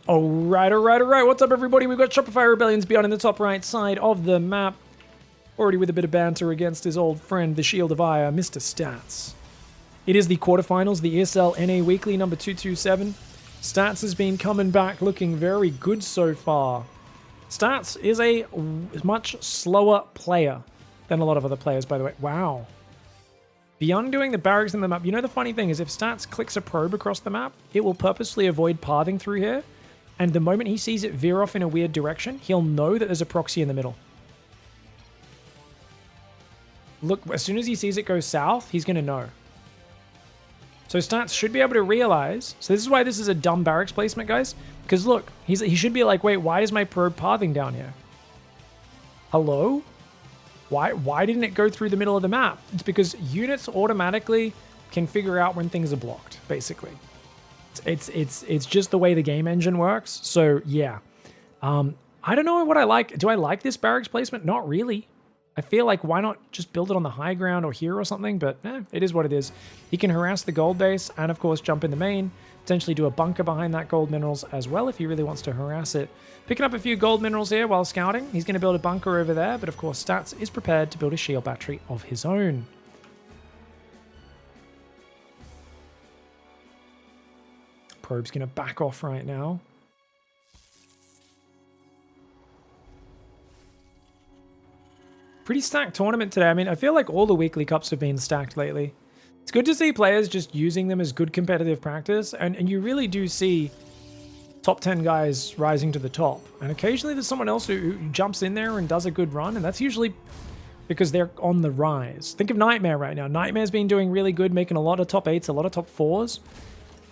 All right. What's up, everybody? We've got Shopify Rebellion's ByuN in the top right side of the map. Already with a bit of banter against his old friend, the Shield of Ire, Mr. Stats. It is the quarterfinals, the ESL NA Weekly number 227. Stats has been coming back looking very good so far. Stats is a much slower player than a lot of other players, by the way. Wow. ByuN doing the barracks in the map. You know, the funny thing is if Stats clicks a probe across the map, it will purposely avoid pathing through here. And the moment he sees it veer off in a weird direction, he'll know that there's a proxy in the middle. Look, as soon as he sees it go south, he's going to know. So Stats should be able to realize. So this is why this is a dumb barracks placement, guys. Because look, he should be like, wait, why is my probe pathing down here? Hello? Why didn't it go through the middle of the map? It's because units automatically can figure out when things are blocked, basically. It's just the way the game engine works. So yeah, I don't know what I like. Do I like this barracks placement? Not really. I feel like why not just build it on the high ground or here or something, but it is what it is. He can harass the gold base and of course jump in the main, potentially do a bunker behind that gold minerals as well if he really wants to harass it. Picking up a few gold minerals here while scouting. He's going to build a bunker over there, but of course Stats is prepared to build a shield battery of his own. Probe's going to back off right now. Pretty stacked tournament today. I mean, I feel like all the weekly cups have been stacked lately. It's good to see players just using them as good competitive practice, and you really do see top 10 guys rising to the top. And occasionally there's someone else who jumps in there and does a good run, and that's usually because they're on the rise. Think of NightMare right now. NightMare's been doing really good, making a lot of top 8s, a lot of top 4s.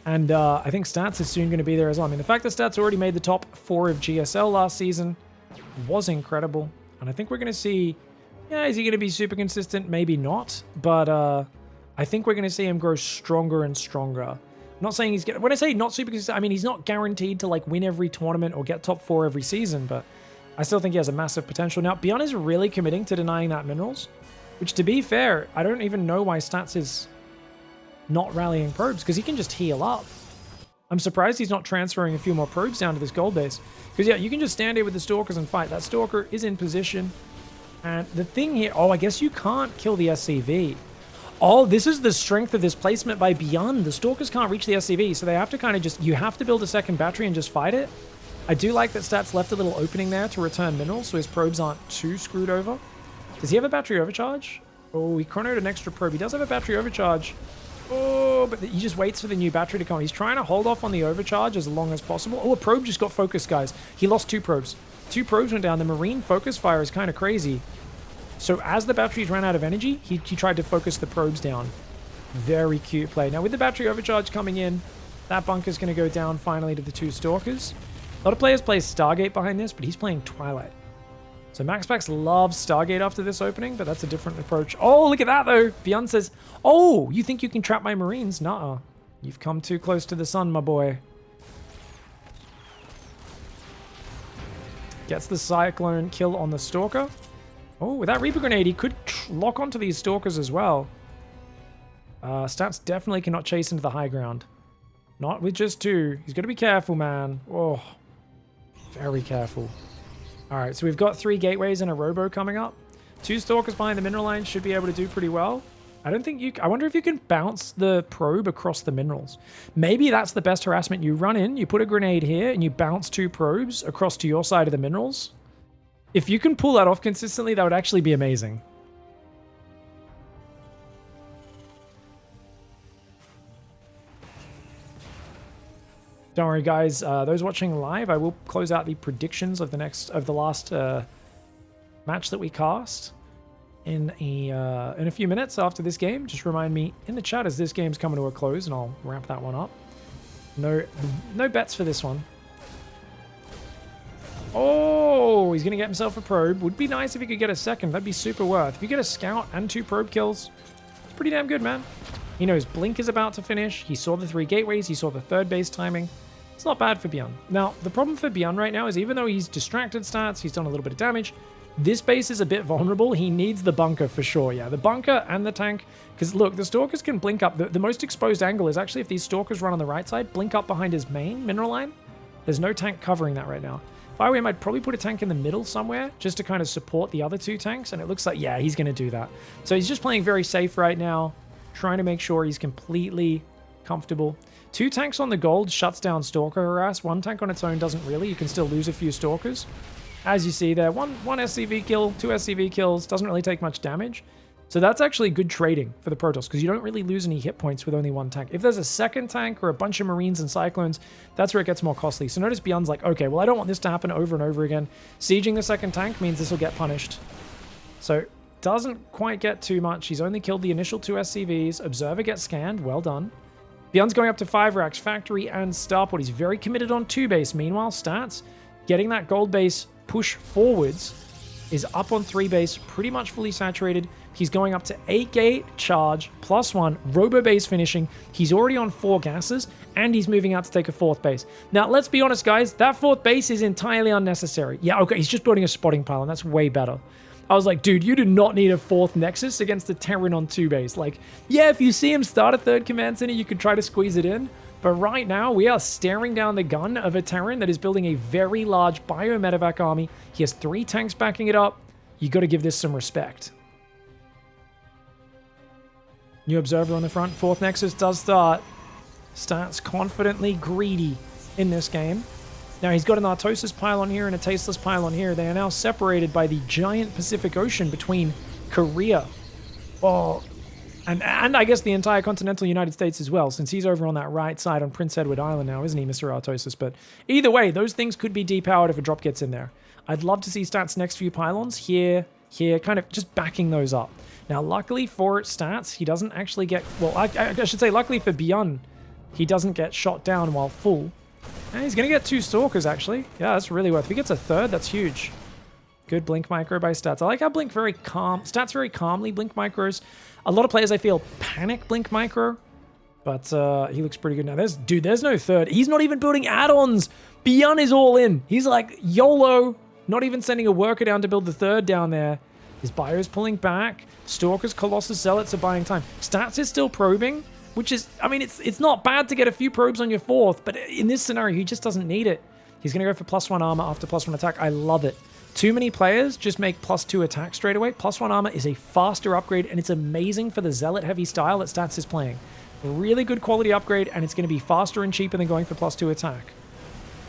And I think Stats is soon going to be there as well. I mean, the fact that Stats already made the top 4 of GSL last season was incredible. And I think we're going to see, yeah, is he going to be super consistent? Maybe not. But I think we're going to see him grow stronger and stronger. I'm not saying he's going to, when I say not super consistent, I mean, he's not guaranteed to like win every tournament or get top 4 every season. But I still think he has a massive potential. Now, ByuN is really committing to denying that minerals. Which, to be fair, I don't even know why Stats is not rallying probes, because he can just heal up. I'm surprised he's not transferring a few more probes down to this gold base. Because, yeah, you can just stand here with the Stalkers and fight. That Stalker is in position. And the thing here... Oh, I guess you can't kill the SCV. Oh, this is the strength of this placement by ByuN. The Stalkers can't reach the SCV, so they have to kind of just... You have to build a second battery and just fight it. I do like that Stats left a little opening there to return minerals, so his probes aren't too screwed over. Does he have a battery overcharge? Oh, he chronoed an extra probe. He does have a battery overcharge. Oh, but he just waits for the new battery to come. He's trying to hold off on the overcharge as long as possible. Oh, a probe just got focused, guys. He lost 2 probes. 2 probes went down. The marine focus fire is kind of crazy. So as the batteries ran out of energy, he tried to focus the probes down. Very cute play. Now with the battery overcharge coming in, that bunker's going to go down finally to the 2 Stalkers. A lot of players play Stargate behind this, but he's playing Twilight. So MaxPax loves Stargate after this opening, but that's a different approach. Oh, look at that, though. ByuN says, oh, you think you can trap my Marines? Nuh-uh. You've come too close to the sun, my boy. Gets the Cyclone kill on the Stalker. Oh, with that Reaper Grenade, he could lock onto these Stalkers as well. Stats definitely cannot chase into the high ground. Not with just 2. He's got to be careful, man. Oh, very careful. All right, so we've got 3 gateways and a robo coming up. 2 Stalkers behind the mineral line should be able to do pretty well. I don't think you... I wonder if you can bounce the probe across the minerals. Maybe that's the best harassment. You run in, you put a grenade here, and you bounce 2 probes across to your side of the minerals. If you can pull that off consistently, that would actually be amazing. Don't worry, guys. Those watching live, I will close out the predictions of the last match that we cast in a few minutes after this game. Just remind me in the chat as this game's coming to a close, and I'll wrap that one up. No bets for this one. Oh, he's gonna get himself a probe. Would be nice if he could get a second. That'd be super worth. If you get a scout and 2 probe kills, it's pretty damn good, man. He knows Blink is about to finish. He saw the 3 gateways. He saw the 3rd base timing. It's not bad for ByuN. Now, the problem for ByuN right now is even though he's distracted Stats, he's done a little bit of damage, this base is a bit vulnerable. He needs the bunker for sure. Yeah, the bunker and the tank. Because look, the Stalkers can blink up. The most exposed angle is actually if these Stalkers run on the right side, blink up behind his main mineral line. There's no tank covering that right now. If I were him, I'd probably put a tank in the middle somewhere just to kind of support the other 2 tanks. And it looks like, yeah, he's going to do that. So he's just playing very safe right now, trying to make sure he's completely comfortable. 2 tanks on the gold shuts down Stalker harass. 1 tank on its own doesn't really. You can still lose a few Stalkers. As you see there, one SCV kill, 2 SCV kills, doesn't really take much damage. So that's actually good trading for the Protoss because you don't really lose any hit points with only 1 tank. If there's a second tank or a bunch of Marines and Cyclones, that's where it gets more costly. So notice ByuN's like, okay, well, I don't want this to happen over and over again. Sieging the second tank means this will get punished. So doesn't quite get too much. He's only killed the initial 2 SCVs. Observer gets scanned. Well done. ByuN's going up to 5 racks, factory and starport. He's very committed on 2 base. Meanwhile, Stats getting that gold base push forwards is up on 3 base, pretty much fully saturated. He's going up to 8 gate, charge, +1, robo base finishing. He's already on 4 gases, and he's moving out to take a 4th base. Now, let's be honest, guys. That 4th base is entirely unnecessary. Yeah, okay, he's just building a spotting pile, and that's way better. I was like, dude, you do not need a 4th Nexus against a Terran on 2 base. Like, yeah, if you see him start a 3rd command center, you could try to squeeze it in. But right now, we are staring down the gun of a Terran that is building a very large bio-medevac army. He has 3 tanks backing it up. You got to give this some respect. New observer on the front. 4th Nexus does start. Starts confidently greedy in this game. Now he's got an Artosis pylon here and a Tasteless pylon here. They are now separated by the giant Pacific Ocean between Korea. Oh, and I guess the entire continental United States as well, since he's over on that right side on Prince Edward Island now, isn't he, Mr. Artosis? But either way, those things could be depowered if a drop gets in there. I'd love to see Stats' next few pylons here, kind of just backing those up. Now, luckily for Stats, he doesn't actually get... Well, I should say luckily for ByuN, he doesn't get shot down while full. And he's going to get 2 Stalkers, actually. Yeah, that's really worth it. If he gets a 3rd, that's huge. Good Blink Micro by Stats. I like how Blink very calm... Stats very calmly Blink Micros. A lot of players, I feel, panic Blink Micro. But he looks pretty good now. Dude, there's no 3rd. He's not even building add-ons. ByuN is all in. He's like, YOLO. Not even sending a worker down to build the 3rd down there. His bio's pulling back. Stalkers, Colossus, Zealots are buying time. Stats is still probing, which is, I mean, it's not bad to get a few probes on your 4th, but in this scenario, he just doesn't need it. He's going to go for +1 armor after +1 attack. I love it. Too many players just make +2 attack straight away. +1 armor is a faster upgrade, and it's amazing for the Zealot-heavy style that Stats is playing. Really good quality upgrade, and it's going to be faster and cheaper than going for +2 attack.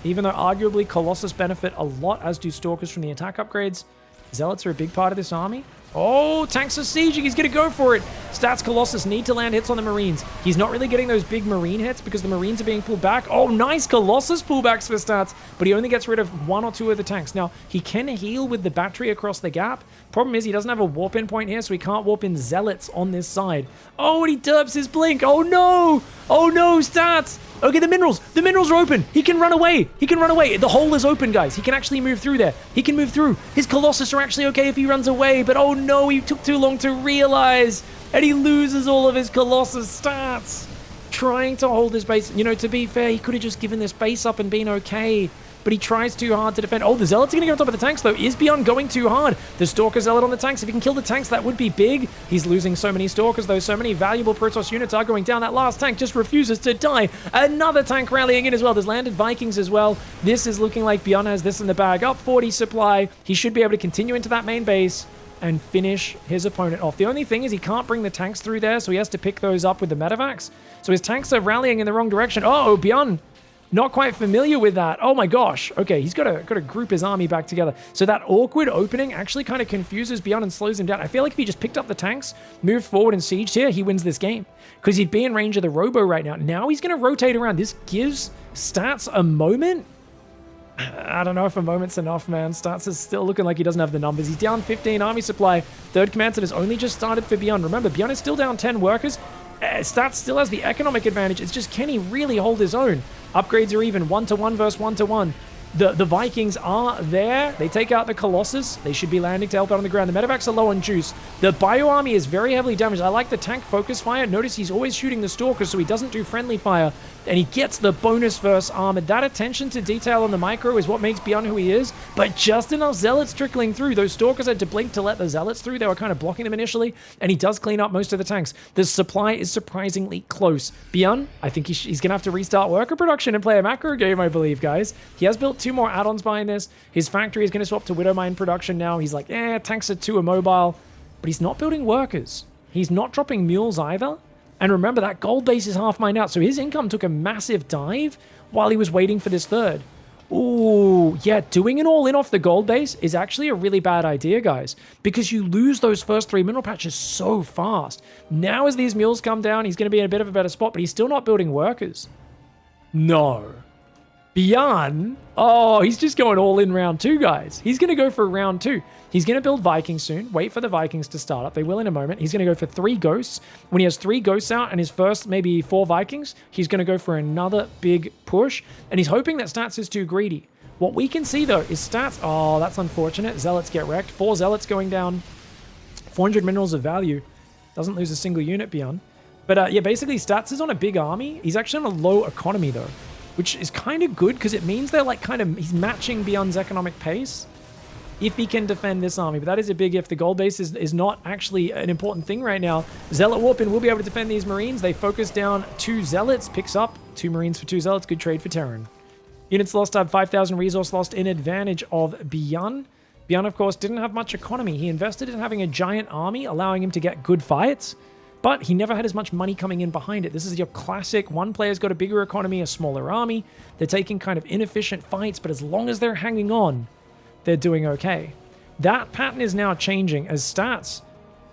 Even though arguably Colossus benefit a lot, as do Stalkers from the attack upgrades, Zealots are a big part of this army. Oh, tanks are sieging. He's going to go for it. Stats Colossus need to land hits on the Marines. He's not really getting those big Marine hits because the Marines are being pulled back. Oh, nice Colossus pullbacks for Stats, but he only gets rid of 1 or 2 of the tanks. Now, he can heal with the battery across the gap. Problem is he doesn't have a warp in point here, so he can't warp in Zealots on this side. Oh, and he derps his blink. Oh, no. Oh, no, Stats. Okay, the minerals are open. He can run away. He can run away. The hole is open, guys. He can actually move through there. He can move through. His Colossus are actually okay if he runs away, but oh no, he took too long to realize, and he loses all of his Colossus stats. Trying to hold his base. You know, to be fair, he could have just given this base up and been okay, but he tries too hard to defend. Oh, the Zealots are going to get on top of the tanks, though. Is ByuN going too hard? The Stalker Zealot on the tanks. If he can kill the tanks, that would be big. He's losing so many Stalkers, though. So many valuable Protoss units are going down. That last tank just refuses to die. Another tank rallying in as well. There's landed Vikings as well. This is looking like ByuN has this in the bag. Up 40 supply. He should be able to continue into that main base and finish his opponent off. The only thing is he can't bring the tanks through there, so he has to pick those up with the medevacs. So his tanks are rallying in the wrong direction. Oh, ByuN not quite familiar with that. Oh my gosh. Okay, he's got to group his army back together. So that awkward opening actually kind of confuses ByuN and slows him down. I feel like if he just picked up the tanks, moved forward and sieged here, he wins this game. Because he'd be in range of the Robo right now. Now he's going to rotate around. This gives Stats a moment. I don't know if a moment's enough, man. Stats is still looking like he doesn't have the numbers. He's down 15 army supply. 3rd command set has only just started for ByuN. Remember, ByuN is still down 10 workers. Stats still has the economic advantage. It's just, can he really hold his own? Upgrades are even 1-to-1 versus 1-to-1. The Vikings are there. They take out the Colossus. They should be landing to help out on the ground. The medevacs are low on juice. The bio army is very heavily damaged. I like the tank focus fire. Notice he's always shooting the Stalkers, so he doesn't do friendly fire. and he gets the bonus verse armored. That attention to detail on the micro is what makes ByuN who he is, but just enough Zealots trickling through. Those Stalkers had to blink to let the Zealots through. They were kind of blocking them initially, and he does clean up most of the tanks. The supply is surprisingly close. ByuN, I think he's going to have to restart worker production and play a macro game, I believe, guys. He has built 2 more add-ons behind this. His factory is going to swap to Widowmine production now. He's like, tanks are too immobile, but he's not building workers. He's not dropping mules either. And remember, that gold base is half mined out, so his income took a massive dive while he was waiting for this third. Ooh, yeah, doing an all-in off the gold base is actually a really bad idea, guys, because you lose those first 3 mineral patches so fast. Now, as these mules come down, he's going to be in a bit of a better spot, but he's still not building workers. No. ByuN, oh, he's just going all in round 2, guys. He's going to go for round 2. He's going to build Vikings soon. Wait for the Vikings to start up. They will in a moment. He's going to go for 3 ghosts. When he has 3 ghosts out and his first maybe 4 Vikings, he's going to go for another big push. And he's hoping that Stats is too greedy. What we can see, though, is Stats... Oh, that's unfortunate. Zealots get wrecked. 4 Zealots going down. 400 minerals of value. Doesn't lose a single unit, ByuN. But yeah, basically, Stats is on a big army. He's actually on a low economy, though, which is kind of good because it means they're like he's matching ByuN's economic pace if he can defend this army. But that is a big if. The gold base is not actually an important thing right now. Zealot Warpin will be able to defend these Marines. They focus down 2 Zealots, picks up 2 Marines for 2 Zealots. Good trade for Terran. Units lost have 5,000 resource lost in advantage of ByuN. ByuN, of course, didn't have much economy. He invested in having a giant army, allowing him to get good fights, but he never had as much money coming in behind it. This is your classic, one player's got a bigger economy, a smaller army. They're taking kind of inefficient fights, but as long as they're hanging on, they're doing okay. That pattern is now changing as Stats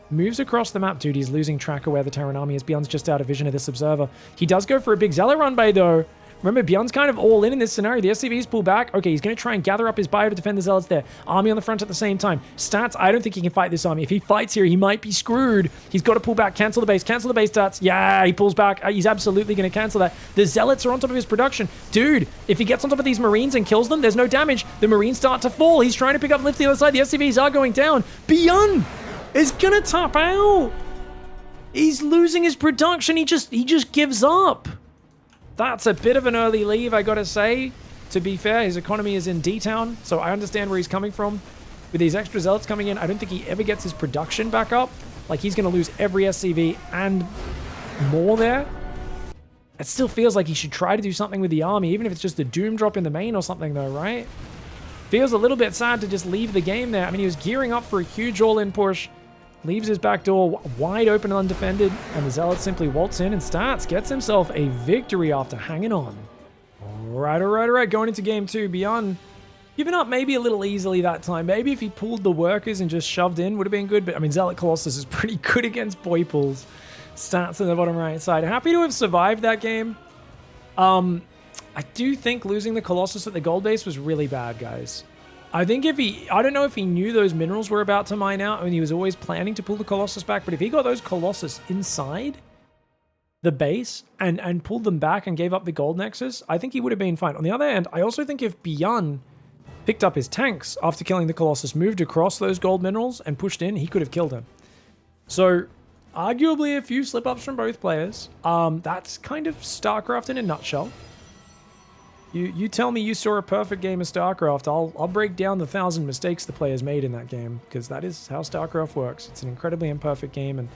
moves across the map. Dude, he's losing track of where the Terran army is. ByuN's just out of vision of this observer. He does go for a big Zealot run bay, though. Remember, ByuN's kind of all in this scenario. The SCVs pull back. Okay, he's going to try and gather up his bio to defend the Zealots there. Army on the front at the same time. Stats, I don't think he can fight this army. If he fights here, he might be screwed. He's got to pull back. Cancel the base. Cancel the base, Stats. Yeah, he pulls back. He's absolutely going to cancel that. The Zealots are on top of his production. Dude, if he gets on top of these Marines and kills them, there's no damage. The Marines start to fall. He's trying to pick up and lift the other side. The SCVs are going down. ByuN is going to top out. He's losing his production. He just gives up. That's a bit of an early leave, I gotta say. To be fair, his economy is in D-Town, so I understand where he's coming from. With these extra Zealots coming in, I don't think he ever gets his production back up. Like, he's gonna lose every SCV and more there. It still feels like he should try to do something with the army, even if it's just a Doom drop in the main or something, though, right? Feels a little bit sad to just leave the game there. I mean, he was gearing up for a huge all-in push. Leaves his back door wide open and undefended, and the Zealot simply waltz in and gets himself a victory after hanging on. All right. Going into game 2, ByuN giving up maybe a little easily that time. Maybe if he pulled the workers and just shoved in would have been good, but I mean, Zealot Colossus is pretty good against boy pulls. Stats on the bottom right side. Happy to have survived that game. I do think losing the Colossus at the gold base was really bad, guys. I think I don't know if he knew those minerals were about to mine out and he was always planning to pull the Colossus back, but if he got those Colossus inside the base and pulled them back and gave up the gold nexus, I think he would have been fine. On the other hand, I also think if ByuN picked up his tanks after killing the Colossus, moved across those gold minerals and pushed in, he could have killed him. So, arguably a few slip-ups from both players. That's kind of StarCraft in a nutshell. You tell me you saw a perfect game of StarCraft, I'll break down the 1,000 mistakes the players made in that game, because that is how StarCraft works. It's an incredibly imperfect game, and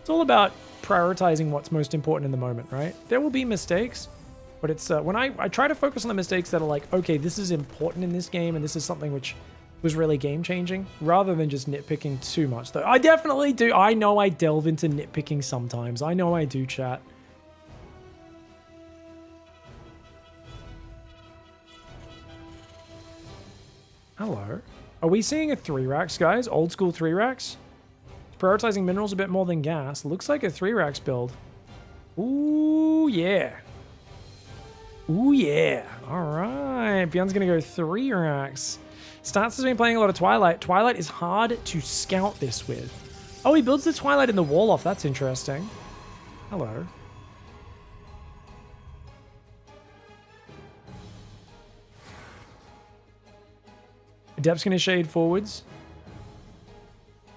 it's all about prioritizing what's most important in the moment, right? There will be mistakes, but it's when I try to focus on the mistakes that are like, okay, this is important in this game, and this is something which was really game-changing, rather than just nitpicking too much. Though I definitely do. I know I delve into nitpicking sometimes. I know I do, chat. Hello. Are we seeing a 3-racks, guys? Old school 3-racks? Prioritizing minerals a bit more than gas. Looks like a 3-racks build. Ooh, yeah. Ooh, yeah. All right. ByuN's going to go 3-racks. Stats has been playing a lot of Twilight. Twilight is hard to scout this with. Oh, he builds the Twilight in the wall off. That's interesting. Hello. Adept's going to shade forwards.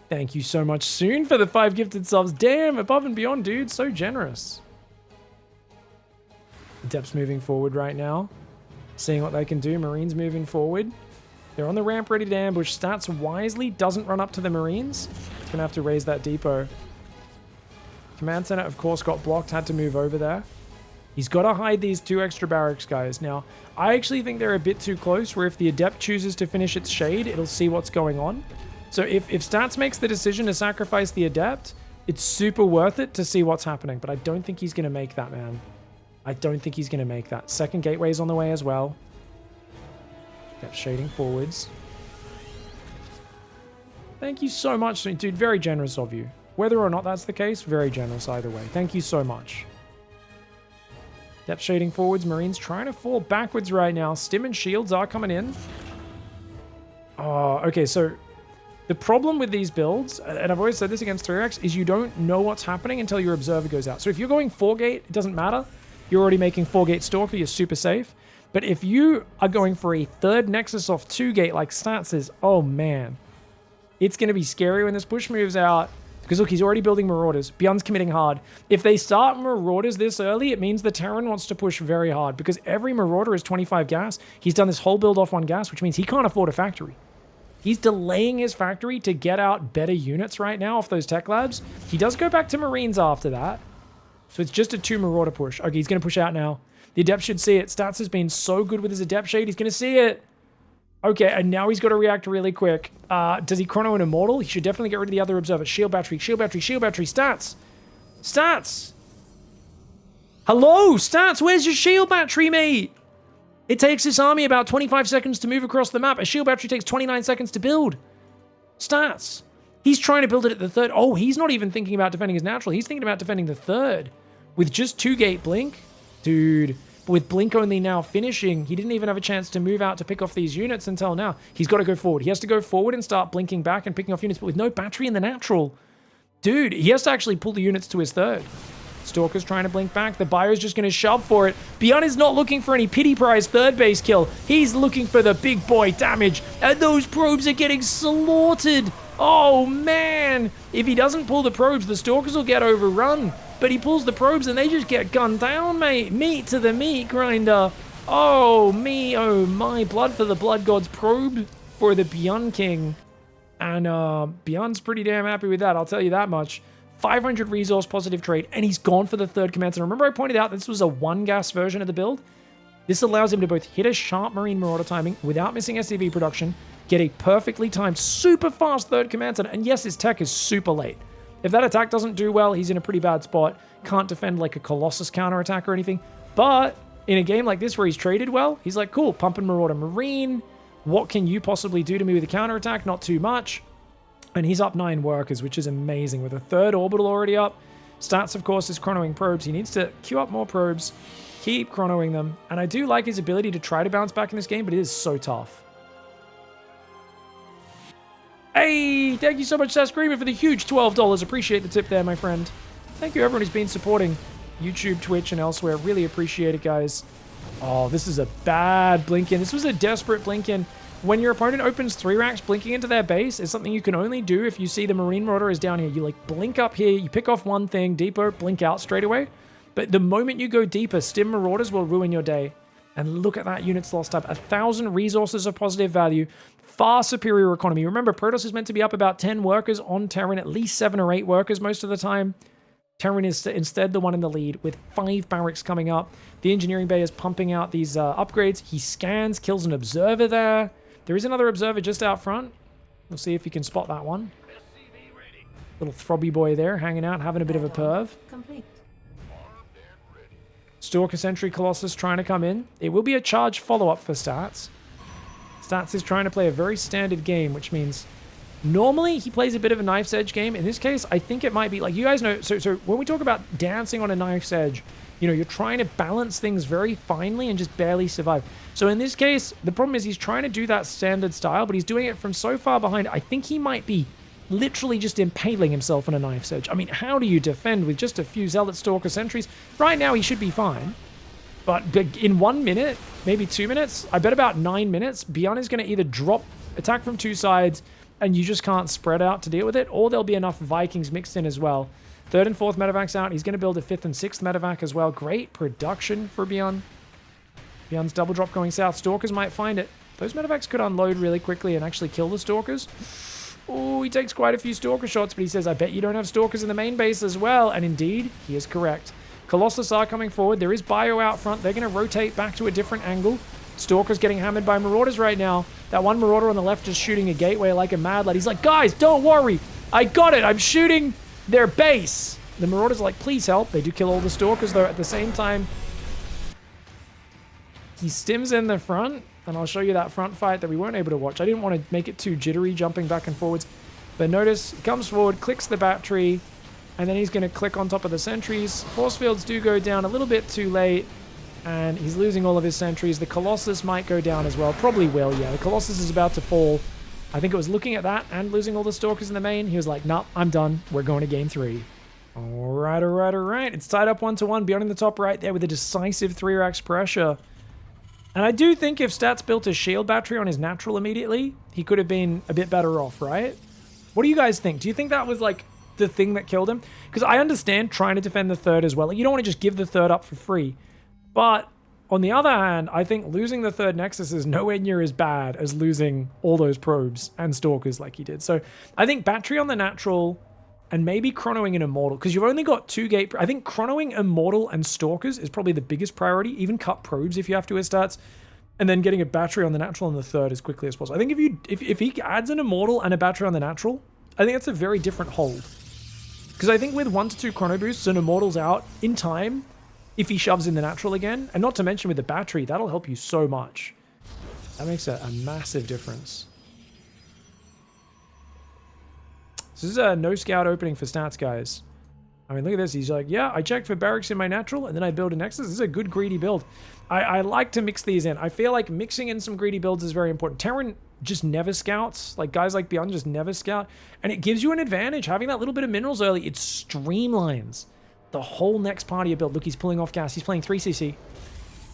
Thank you so much, Soon, for the 5 gifted subs. Damn, above and beyond, dude. So generous. Adepts moving forward right now. Seeing what they can do. Marines moving forward. They're on the ramp ready to ambush. Stats wisely doesn't run up to the Marines. It's going to have to raise that depot. Command center, of course, got blocked. Had to move over there. He's got to hide these 2 extra barracks, guys. Now, I actually think they're a bit too close, where if the Adept chooses to finish its shade, it'll see what's going on. So if Stats makes the decision to sacrifice the Adept, it's super worth it to see what's happening. But I don't think he's going to make that, man. I don't think he's going to make that. Second gateway's on the way as well. Adept shading forwards. Thank you so much, dude. Very generous of you. Whether or not that's the case, very generous either way. Thank you so much. Depth shading forwards. Marines trying to fall backwards right now. Stim and shields are coming in. Oh, okay. So the problem with these builds, and I've always said this against 3X, is you don't know what's happening until your observer goes out. So if you're going 4-gate, it doesn't matter. You're already making 4-gate Stalker. You're super safe. But if you are going for a 3rd Nexus off 2-gate like Stats is, oh man. It's going to be scary when this push moves out. Because look, he's already building Marauders. ByuN's committing hard. If they start Marauders this early, it means the Terran wants to push very hard. Because every Marauder is 25 gas. He's done this whole build off 1 gas, which means he can't afford a factory. He's delaying his factory to get out better units right now off those tech labs. He does go back to Marines after that. So it's just a 2 Marauder push. Okay, he's going to push out now. The Adept should see it. Stats has been so good with his Adept shade. He's going to see it. Okay, and now he's got to react really quick. Does he chrono an Immortal? He should definitely get rid of the other Observer. Shield battery, shield battery, shield battery. Stats. Stats. Hello, Stats. Where's your shield battery, mate? It takes this army about 25 seconds to move across the map. A shield battery takes 29 seconds to build. Stats. He's trying to build it at the 3rd. Oh, he's not even thinking about defending his natural. He's thinking about defending the 3rd. With just 2-gate blink. Dude. But with blink only now finishing, he didn't even have a chance to move out to pick off these units until now. He's got to go forward. He has to go forward and start blinking back and picking off units, but with no battery in the natural. Dude, he has to actually pull the units to his 3rd. Stalker's trying to blink back. The Bio's just going to shove for it. ByuN is not looking for any pity prize 3rd base kill. He's looking for the big boy damage. And those probes are getting slaughtered. Oh, man. If he doesn't pull the probes, the Stalkers will get overrun. But he pulls the probes and they just get gunned down, mate. Meat to the meat grinder. Oh, me, oh my. Blood for the Blood Gods. Probe for the ByuN King. And ByuN's pretty damn happy with that, I'll tell you that much. 500 resource positive trade, and he's gone for the 3rd command center. Remember I pointed out this was a 1-gas version of the build? This allows him to both hit a sharp Marine Marauder timing without missing SCV production, get a perfectly timed, super fast 3rd command center, and yes, his tech is super late. If that attack doesn't do well, he's in a pretty bad spot. Can't defend like a Colossus counterattack or anything. But in a game like this where he's traded well, he's like, cool, pumping Marauder Marine. What can you possibly do to me with a counterattack? Not too much. And he's up 9 workers, which is amazing. With a 3rd orbital already up. Stats, of course, is chronoing probes. He needs to queue up more probes. Keep chronoing them. And I do like his ability to try to bounce back in this game, but it is so tough. Hey, thank you so much, Sass Screamer, for the huge $12. Appreciate the tip there, my friend. Thank you, everyone who's been supporting YouTube, Twitch, and elsewhere. Really appreciate it, guys. Oh, this is a bad blink-in. This was a desperate blink-in. When your opponent opens 3 racks, blinking into their base is something you can only do if you see the Marine Marauder is down here. You, like, blink up here, you pick off one thing, depot, blink out straight away. But the moment you go deeper, Stim Marauders will ruin your day. And look at that units lost up. 1,000 resources of positive value. Far superior economy. Remember, Protoss is meant to be up about 10 workers on Terran, at least 7 or 8 workers most of the time. Terran is instead the one in the lead with 5 barracks coming up. The engineering bay is pumping out these upgrades. He scans, kills an observer there. There is another observer just out front. We'll see if you can spot that one. Little throbby boy there, hanging out, having a bit of a perv. Complete. Stalker Sentry Colossus trying to come in. It will be a charge follow-up for Stats. Stats is trying to play a very standard game, which means normally he plays a bit of a knife's edge game. In this case, I think it might be, like you guys know, so when we talk about dancing on a knife's edge, you know, you're trying to balance things very finely and just barely survive. So in this case, the problem is he's trying to do that standard style, but he's doing it from so far behind, I think he might be literally just impaling himself on a knife's edge. I mean, how do you defend with just a few Zealot Stalker sentries? Right now, he should be fine. But in 1 minute, maybe 2 minutes, I bet about 9 minutes, ByuN is going to either drop, attack from 2 sides, and you just can't spread out to deal with it, or there'll be enough Vikings mixed in as well Third and fourth medevacs out. He's going to build a fifth and sixth medevac as well. Great production for ByuN. ByuN's double drop going south. Stalkers might find it. Those medevacs could unload really quickly and actually kill the Stalkers. Oh, he takes quite a few Stalker shots, but he says, I bet you don't have Stalkers in the main base as well. And indeed, he is correct. Colossus are coming forward. There is ByuN out front. They're going to rotate back to a different angle. Stalker's getting hammered by Marauders right now. That one Marauder on the left is shooting a gateway like a mad lad. He's like, guys, don't worry. I got it. I'm shooting their base. The Marauders are like, please help. They do kill all the Stalkers, though, at the same time. He stims in the front, and I'll show you that front fight that we weren't able to watch. I didn't want to make it too jittery, jumping back and forwards. But notice, he comes forward, clicks the battery, and then he's going to click on top of the sentries. Force fields do go down a little bit too late, and he's losing all of his sentries. The Colossus might go down as well. Probably will, yeah. The Colossus is about to fall. I think it was looking at that and losing all the Stalkers in the main. He was like, nah, I'm done. We're going to game 3. All right. It's tied up 1-1. ByuN in the top right there with a decisive 3-racks pressure. And I do think if Stats built a shield battery on his natural immediately, he could have been a bit better off, right? What do you guys think? Do you think that was like the thing that killed him? Because I understand trying to defend the third as well. Like, you don't want to just give the third up for free. But on the other hand, I think losing the third Nexus is nowhere near as bad as losing all those probes and Stalkers like he did. So I think battery on the natural and maybe chronoing an Immortal, because you've only got 2 gate... I think chronoing Immortal and Stalkers is probably the biggest priority. Even cut probes if you have to as stats. And then getting a battery on the natural on the third as quickly as possible. I think if he adds an Immortal and a battery on the natural, I think that's a very different hold. Because I think with 1 to 2 chrono boosts and Immortals out in time, if he shoves in the natural again, and not to mention with the battery, that'll help you so much. That makes a massive difference. This is a no scout opening for Stats, guys. I mean, look at this. He's like, yeah, I checked for barracks in my natural, and then I build a Nexus. This is a good greedy build. I like to mix these in. I feel like mixing in some greedy builds is very important. Terran just never scouts. Like, guys like ByuN just never scout. And it gives you an advantage. Having that little bit of minerals early, it streamlines the whole next part of your build. Look, he's pulling off gas. He's playing 3cc.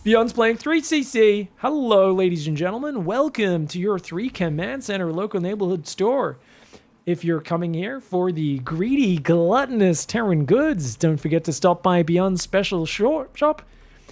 ByuN's playing 3cc. Hello, ladies and gentlemen. Welcome to your 3 Command Center local neighborhood store. If you're coming here for the greedy, gluttonous Terran goods, don't forget to stop by ByuN's special shop,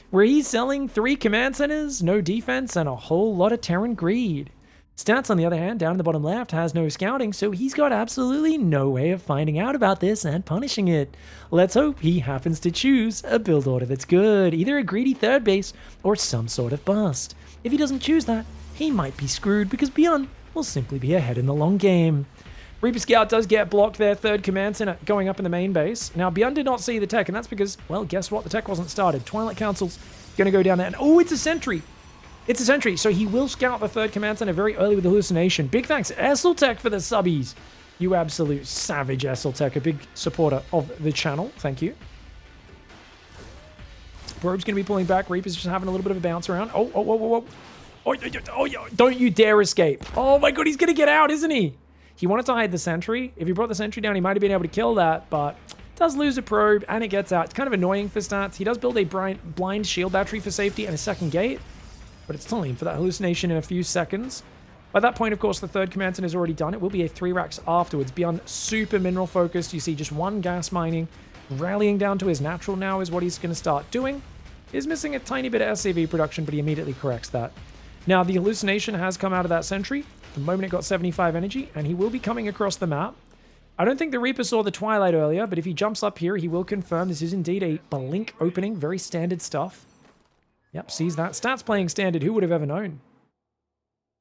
where he's selling 3 command centers, no defense, and a whole lot of Terran greed. Stats, on the other hand, down in the bottom left, has no scouting, so he's got absolutely no way of finding out about this and punishing it. Let's hope he happens to choose a build order that's good, either a greedy third base or some sort of bust. If he doesn't choose that, he might be screwed because ByuN will simply be ahead in the long game. Reaper Scout does get blocked there, third command center going up in the main base. Now, ByuN did not see the tech, and that's because, well, guess what? The tech wasn't started. Twilight Council's going to go down there, and oh, it's a sentry. It's a sentry, so he will scout the third command center very early with the hallucination. Big thanks, Esseltech, for the subbies. You absolute savage, Esseltech, a big supporter of the channel. Thank you. Probe's going to be pulling back. Reaper's just having a little bit of a bounce around. Oh, don't you dare escape. Oh my god, he's going to get out, isn't he? He wanted to hide the sentry. If he brought the sentry down, he might have been able to kill that, but does lose a probe, and it gets out. It's kind of annoying for Stats. He does build a blind shield battery for safety and a second gate, but it's telling him for that hallucination in a few seconds. By that point, of course, the third command center is already done. It will be a 3 racks afterwards. ByuN super mineral focused. You see just 1 gas mining. Rallying down to his natural now is what he's going to start doing. Is missing a tiny bit of SCV production, but he immediately corrects that. Now, the hallucination has come out of that sentry the moment it got 75 energy, and he will be coming across the map. I don't think the Reaper saw the Twilight earlier, but if he jumps up here, he will confirm this is indeed a blink opening. Very standard stuff. Yep, sees that. Stats playing standard. Who would have ever known?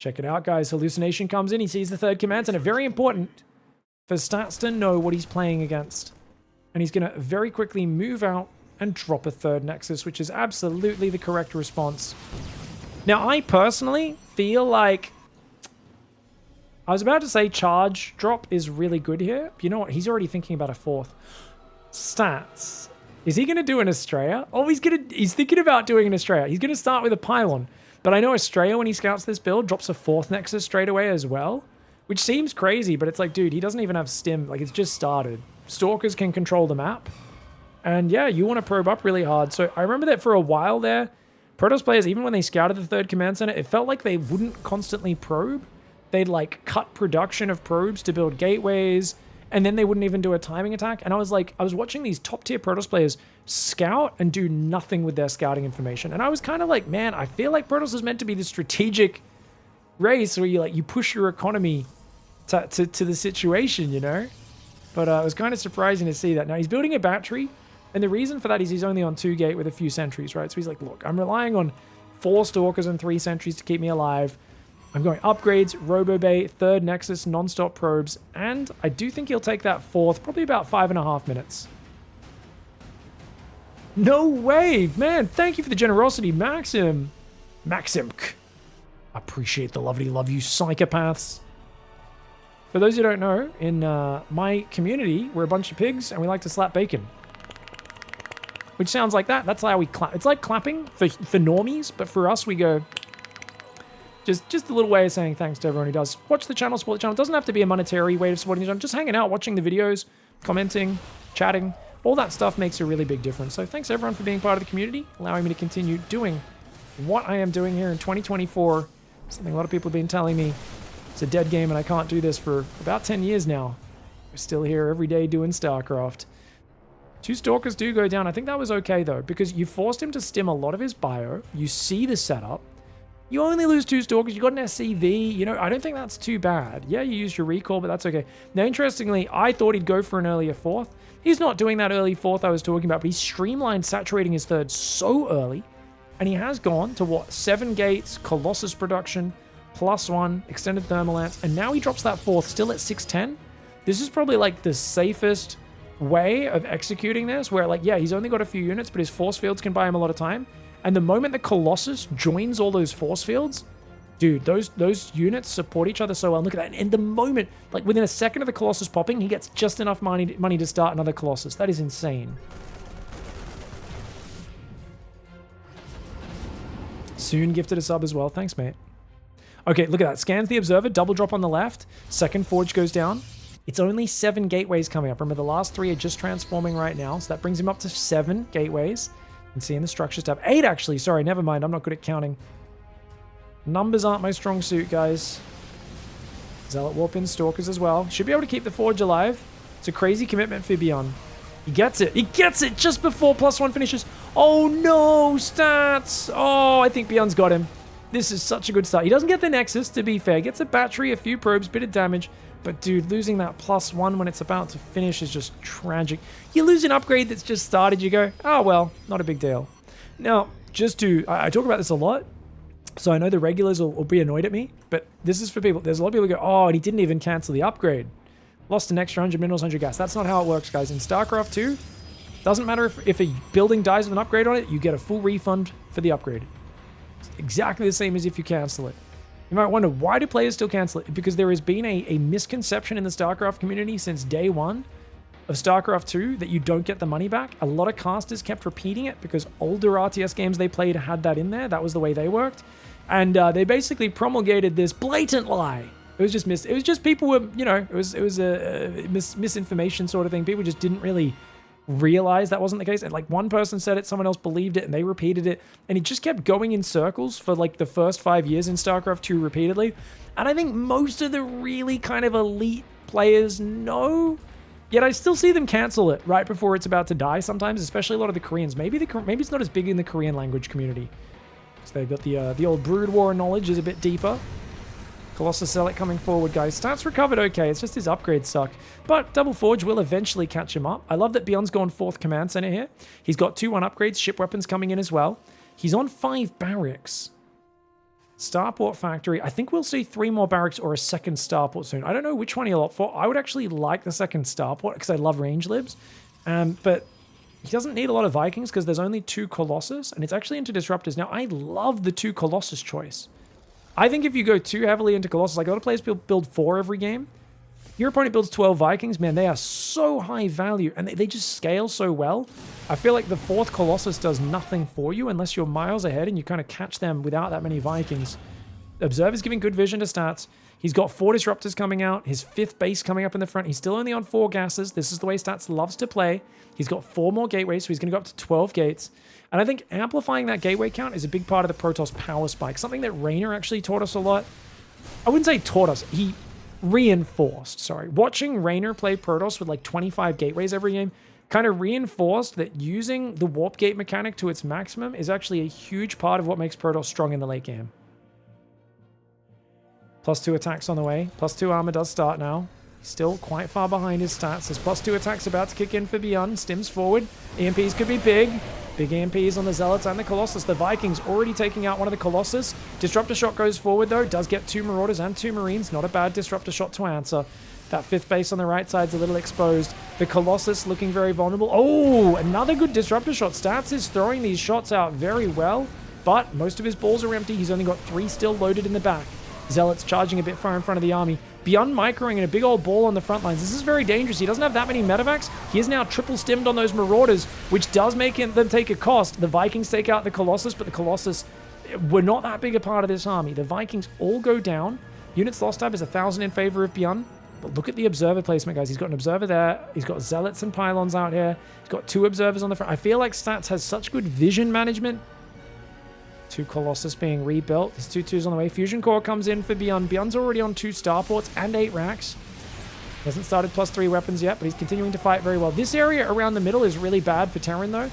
Check it out, guys. Hallucination comes in. He sees the third command center. Very important for Stats to know what he's playing against. And he's going to very quickly move out and drop a third Nexus, which is absolutely the correct response. Now, I personally feel like... I was about to say charge drop is really good here. But you know what? He's already thinking about a 4th. Stats. Is he going to do an Estrella? Oh, he's thinking about doing an Estrella. He's going to start with a Pylon. But I know Estrella, when he scouts this build, drops a 4th Nexus straight away as well. Which seems crazy, but it's like, dude, he doesn't even have stim. Like, it's just started. Stalkers can control the map. And yeah, you want to probe up really hard. So I remember that for a while there, Protoss players, even when they scouted the third command center, it felt like they wouldn't constantly probe. They'd like cut production of probes to build gateways and then they wouldn't even do a timing attack. And I was like, I was watching these top tier Protoss players scout and do nothing with their scouting information. And I was kind of like, man, I feel like Protoss is meant to be the strategic race where you push your economy to the situation, you know? But it was kind of surprising to see that. Now he's building a battery, and the reason for that is he's only on 2 gate with a few sentries, right? So he's like, look, I'm relying on 4 stalkers and 3 sentries to keep me alive. I'm going upgrades, Robobay, 3rd Nexus, non-stop probes, and I do think he'll take that 4th, probably about 5.5 minutes. No way, man! Thank you for the generosity, Maxim. Maximk. Appreciate the lovely love, you psychopaths. For those who don't know, in my community, we're a bunch of pigs and we like to slap bacon. Which sounds like that. That's how we clap. It's like clapping for normies, but for us, we go... Just a little way of saying thanks to everyone who does watch the channel, support the channel. It doesn't have to be a monetary way of supporting the channel. Just hanging out, watching the videos, commenting, chatting. All that stuff makes a really big difference. So thanks everyone for being part of the community, allowing me to continue doing what I am doing here in 2024. Something a lot of people have been telling me. It's a dead game and I can't do this for about 10 years now. We're still here every day doing StarCraft. 2 Stalkers do go down. I think that was okay though, because you forced him to stim a lot of his bio. You see the setup. You only lose 2 Stalkers. You got an SCV. You know, I don't think that's too bad. Yeah, you used your recall, but that's okay. Now, interestingly, I thought he'd go for an earlier 4th. He's not doing that early 4th I was talking about, but he's streamlined saturating his 3rd so early. And he has gone to, what, 7 gates, Colossus production, +1, extended thermal lance, and now he drops that 4th still at 610. This is probably like the safest way of executing this, where like, yeah, he's only got a few units, but his force fields can buy him a lot of time. And the moment the Colossus joins all those force fields, dude, those units support each other so well. Look at that. And in the moment, like within a second of the Colossus popping, he gets just enough money to start another Colossus. That is insane. Soon gifted a sub as well. Thanks, mate. Okay, look at that. Scans the Observer, double drop on the left. Second Forge goes down. It's only 7 gateways coming up. Remember, the last 3 are just transforming right now. So that brings him up to 7 gateways. And see in the structures tab. 8 actually. Sorry, never mind. I'm not good at counting. Numbers aren't my strong suit, guys. Zealot warp in Stalkers as well. Should be able to keep the Forge alive. It's a crazy commitment for ByuN. He gets it. He gets it just before +1 finishes. Oh no, stats. Oh, I think ByuN's got him. This is such a good start. He doesn't get the Nexus, to be fair. Gets a battery, a few probes, bit of damage. But dude, losing that +1 when it's about to finish is just tragic. You lose an upgrade that's just started, you go, oh well, not a big deal. Now, just to, I talk about this a lot, so I know the regulars will be annoyed at me, but this is for people. There's a lot of people who go, oh, and he didn't even cancel the upgrade. Lost an extra 100 minerals, 100 gas. That's not how it works, guys. In StarCraft 2, doesn't matter if a building dies with an upgrade on it, you get a full refund for the upgrade. It's exactly the same as if you cancel it. You might wonder, why do players still cancel it? Because there has been a misconception in the StarCraft community since day 1 of StarCraft 2 that you don't get the money back. A lot of casters kept repeating it because older RTS games they played had that in there. That was the way they worked. And they basically promulgated this blatant lie. It was just people were, you know, it was a misinformation sort of thing. People just didn't really realize that wasn't the case. And like one person said it, someone else believed it, and they repeated it. And it just kept going in circles for like the first 5 years in StarCraft 2 repeatedly. And I think most of the really kind of elite players know, yet I still see them cancel it right before it's about to die sometimes, especially a lot of the Koreans. Maybe it's not as big in the Korean language community. So they've got the old Brood War knowledge is a bit deeper. Colossus Zealot coming forward, guys. Stats recovered okay. It's just his upgrades suck. But Double Forge will eventually catch him up. I love that ByuN's gone 4th command center here. He's got 2-1 upgrades, ship weapons coming in as well. He's on 5 barracks. Starport Factory. I think we'll see 3 more barracks or a second starport soon. I don't know which one he'll opt for. I would actually like the second starport because I love range libs. But he doesn't need a lot of Vikings because there's only 2 Colossus, and it's actually into Disruptors. Now, I love the 2 Colossus choice. I think if you go too heavily into Colossus, like a lot of players build 4 every game. Your opponent builds 12 Vikings, man, they are so high value, and they just scale so well. I feel like the 4th Colossus does nothing for you unless you're miles ahead and you kind of catch them without that many Vikings. Observer's giving good vision to stats. He's got 4 Disruptors coming out, his 5th base coming up in the front. He's still only on 4 gases. This is the way Stats loves to play. He's got 4 more gateways, so he's going to go up to 12 gates. And I think amplifying that gateway count is a big part of the Protoss power spike. Something that Raynor actually taught us a lot. I wouldn't say taught us. reinforced, sorry. Watching Raynor play Protoss with like 25 gateways every game kind of reinforced that using the warp gate mechanic to its maximum is actually a huge part of what makes Protoss strong in the late game. +2 attacks on the way. +2 armor does start now. Still quite far behind his stats. His +2 attacks about to kick in for ByuN. Stims forward. EMPs could be big. Big EMPs on the Zealots and the Colossus. The Vikings already taking out one of the Colossus. Disruptor shot goes forward though. Does get 2 Marauders and 2 Marines. Not a bad disruptor shot to answer. That 5th base on the right side's a little exposed. The Colossus looking very vulnerable. Oh, another good disruptor shot. Stats is throwing these shots out very well, but most of his balls are empty. He's only got 3 still loaded in the back. Zealots charging a bit far in front of the army. ByuN microing in a big old ball on the front lines. This is very dangerous. He doesn't have that many medevacs. He is now triple stimmed on those Marauders, which does make them take a cost. The Vikings take out the Colossus, but the Colossus were not that big a part of this army. The Vikings all go down. Units lost tab is 1,000 in favor of ByuN. But look at the observer placement, guys. He's got an observer there. He's got Zealots and Pylons out here. He's got 2 observers on the front. I feel like Stats has such good vision management. 2 Colossus being rebuilt. There's 2 twos on the way. Fusion Core comes in for ByuN. ByuN's already on 2 starports and 8 racks. He hasn't started +3 weapons yet, but he's continuing to fight very well. This area around the middle is really bad for Terran, though,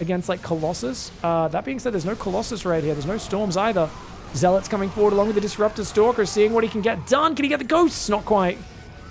against, like, Colossus. That being said, there's no Colossus right here. There's no Storms either. Zealots coming forward along with the Disruptor Stalker, seeing what he can get done. Can he get the Ghosts? Not quite.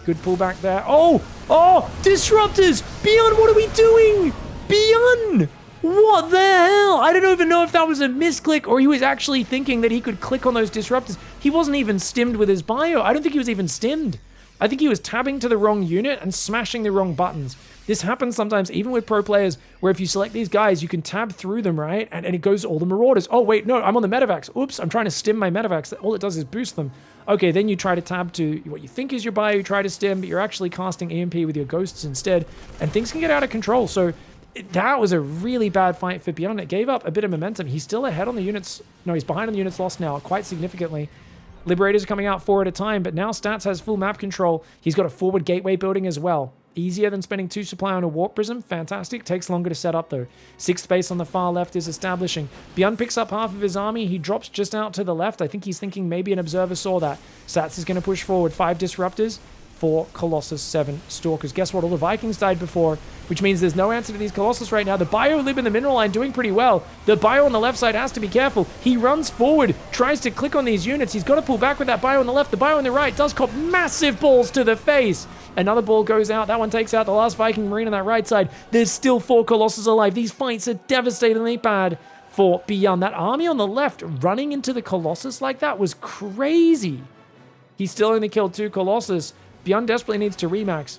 Good pullback there. Oh! Oh! Disruptors! ByuN, what are we doing? ByuN! What the hell? I don't even know if that was a misclick or he was actually thinking that he could click on those disruptors. He wasn't even stimmed with his bio. I don't think he was even stimmed. I think he was tabbing to the wrong unit and smashing the wrong buttons. This happens sometimes even with pro players where if you select these guys, you can tab through them, right? And it goes to all the Marauders. Oh, wait, no, I'm on the medevacs. Oops, I'm trying to stim my medevacs. All it does is boost them. Okay, then you try to tab to what you think is your bio, you try to stim, but you're actually casting EMP with your Ghosts instead, and things can get out of control. So that was a really bad fight for ByuN. It gave up a bit of momentum. He's still ahead on the units. No, he's behind on the units lost now, quite significantly. Liberators are coming out 4 at a time, but now Stats has full map control. He's got a forward gateway building as well. Easier than spending 2 supply on a Warp Prism. Fantastic. Takes longer to set up, though. 6th base on the far left is establishing. ByuN picks up half of his army. He drops just out to the left. I think he's thinking maybe an Observer saw that. Stats is going to push forward. 5 Disruptors. 4 Colossus, 7 Stalkers. Guess what? All the Vikings died before, which means there's no answer to these Colossus right now. The Bio Lib in the mineral line doing pretty well. The Bio on the left side has to be careful. He runs forward, tries to click on these units. He's got to pull back with that Bio on the left. The Bio on the right does cop massive balls to the face. Another ball goes out. That one takes out the last Viking Marine on that right side. There's still 4 Colossus alive. These fights are devastatingly bad for ByuN. That army on the left running into the Colossus like that was crazy. He still only killed 2 Colossus. ByuN desperately needs to remax.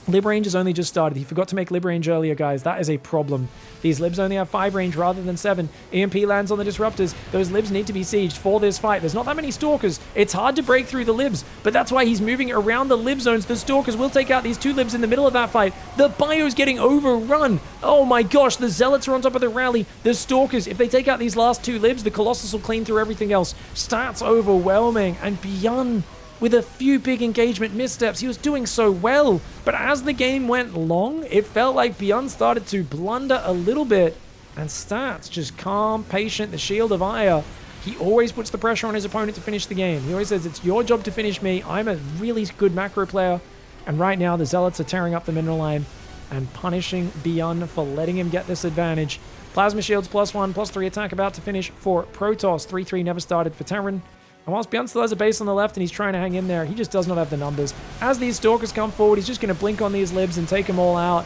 Lib range has only just started. He forgot to make lib range earlier, guys. That is a problem. These libs only have 5 range rather than 7. EMP lands on the disruptors. Those libs need to be sieged for this fight. There's not that many stalkers. It's hard to break through the libs, but that's why he's moving around the lib zones. The stalkers will take out these 2 libs in the middle of that fight. The bio's getting overrun. Oh my gosh, the zealots are on top of the rally. The stalkers, if they take out these last 2 libs, the Colossus will clean through everything else. Stats overwhelming, and ByuN with a few big engagement missteps. He was doing so well, but as the game went long, it felt like ByuN started to blunder a little bit, and Stats just calm, patient, the shield of Ire. He always puts the pressure on his opponent to finish the game. He always says, it's your job to finish me. I'm a really good macro player, and right now the Zealots are tearing up the mineral line and punishing ByuN for letting him get this advantage. Plasma shields +1, +3 attack about to finish for Protoss. 3-3 never started for Terran. And whilst ByuN still has a base on the left and he's trying to hang in there, he just does not have the numbers. As these Stalkers come forward, he's just going to blink on these libs and take them all out.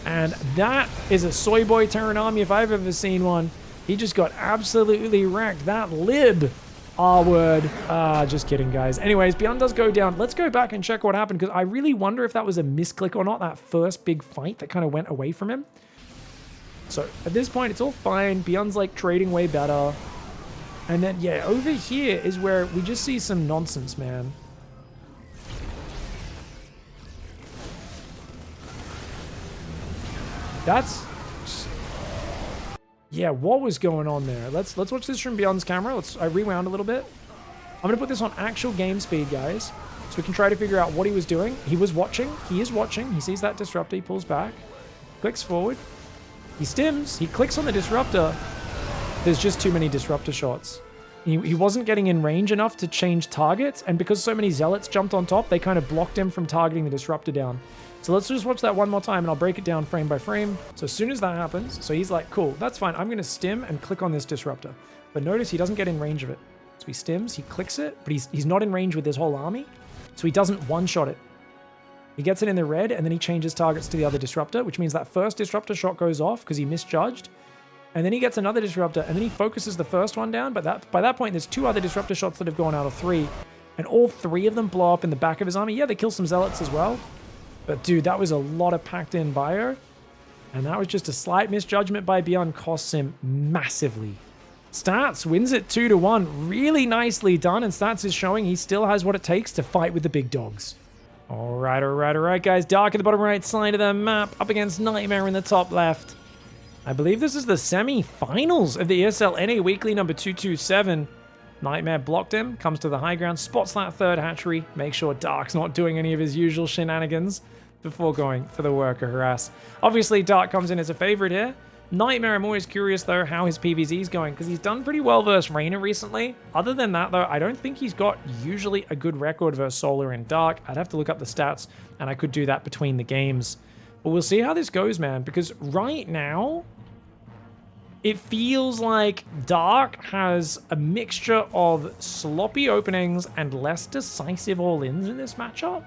And that is a soy boy Terran army if I've ever seen one. He just got absolutely wrecked. That lib. R-word. Just kidding, guys. Anyways, ByuN does go down. Let's go back and check what happened, because I really wonder if that was a misclick or not, that first big fight that kind of went away from him. So at this point, it's all fine. ByuN's like trading way better. And then, yeah, over here is where we just see some nonsense, man. That's... yeah, what was going on there? Let's watch this from ByuN's camera. I rewound a little bit. I'm going to put this on actual game speed, guys, so we can try to figure out what he was doing. He was watching. He is watching. He sees that disruptor. He pulls back. Clicks forward. He stims. He clicks on the disruptor. There's just too many disruptor shots. He wasn't getting in range enough to change targets, and because so many Zealots jumped on top, they kind of blocked him from targeting the Disruptor down. So let's just watch that one more time, and I'll break it down frame by frame. So as soon as that happens, so he's like, cool, that's fine. I'm going to stim and click on this Disruptor. But notice he doesn't get in range of it. So he stims, he clicks it, but he's not in range with his whole army, so he doesn't one-shot it. He gets it in the red, and then he changes targets to the other Disruptor, which means that first Disruptor shot goes off because he misjudged. And then he gets another Disruptor, and then he focuses the first one down, but by that point, there's 2 other Disruptor shots that have gone out of 3, and all 3 of them blow up in the back of his army. Yeah, they kill some Zealots as well. But dude, that was a lot of packed in bio, and that was just a slight misjudgment by ByuN, costs him massively. Stats wins it 2-1. Really nicely done, and Stats is showing he still has what it takes to fight with the big dogs. All right, guys. Dark at the bottom right side of the map, up against NightMare in the top left. I believe this is the semi-finals of the ESL NA Weekly number 227. NightMare blocked him, comes to the high ground, spots that third hatchery, make sure Dark's not doing any of his usual shenanigans before going for the worker harass. Obviously, Dark comes in as a favorite here. NightMare, I'm always curious, though, how his PvZ is going, because he's done pretty well versus Reyna recently. Other than that, though, I don't think he's got usually a good record versus Solar and Dark. I'd have to look up the stats, and I could do that between the games. But we'll see how this goes, man, because right now, it feels like Dark has a mixture of sloppy openings and less decisive all-ins in this matchup.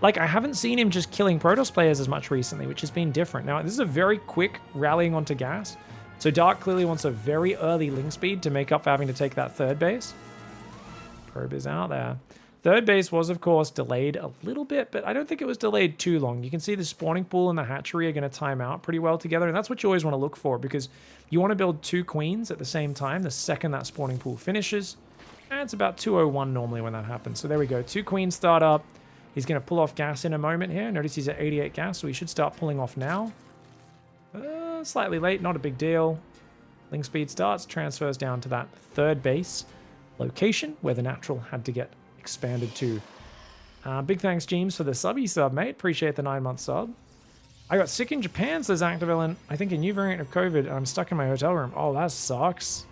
Like, I haven't seen him just killing Protoss players as much recently, which has been different. Now, this is a very quick rallying onto gas. So Dark clearly wants a very early link speed to make up for having to take that third base. Probe is out there. Third base was, of course, delayed a little bit, but I don't think it was delayed too long. You can see the spawning pool and the hatchery are going to time out pretty well together, and that's what you always want to look for, because you want to build 2 queens at the same time the second that spawning pool finishes. And it's about 2:01 normally when that happens. So there we go. 2 queens start up. He's going to pull off gas in a moment here. Notice he's at 88 gas, so he should start pulling off now. Slightly late, not a big deal. Link speed starts, transfers down to that third base location where the natural had to get expanded to. Big thanks, James, for the sub, mate. Appreciate the 9-month sub. I got sick in Japan, says Activillain. I think a new variant of COVID, and I'm stuck in my hotel room. Oh, that sucks.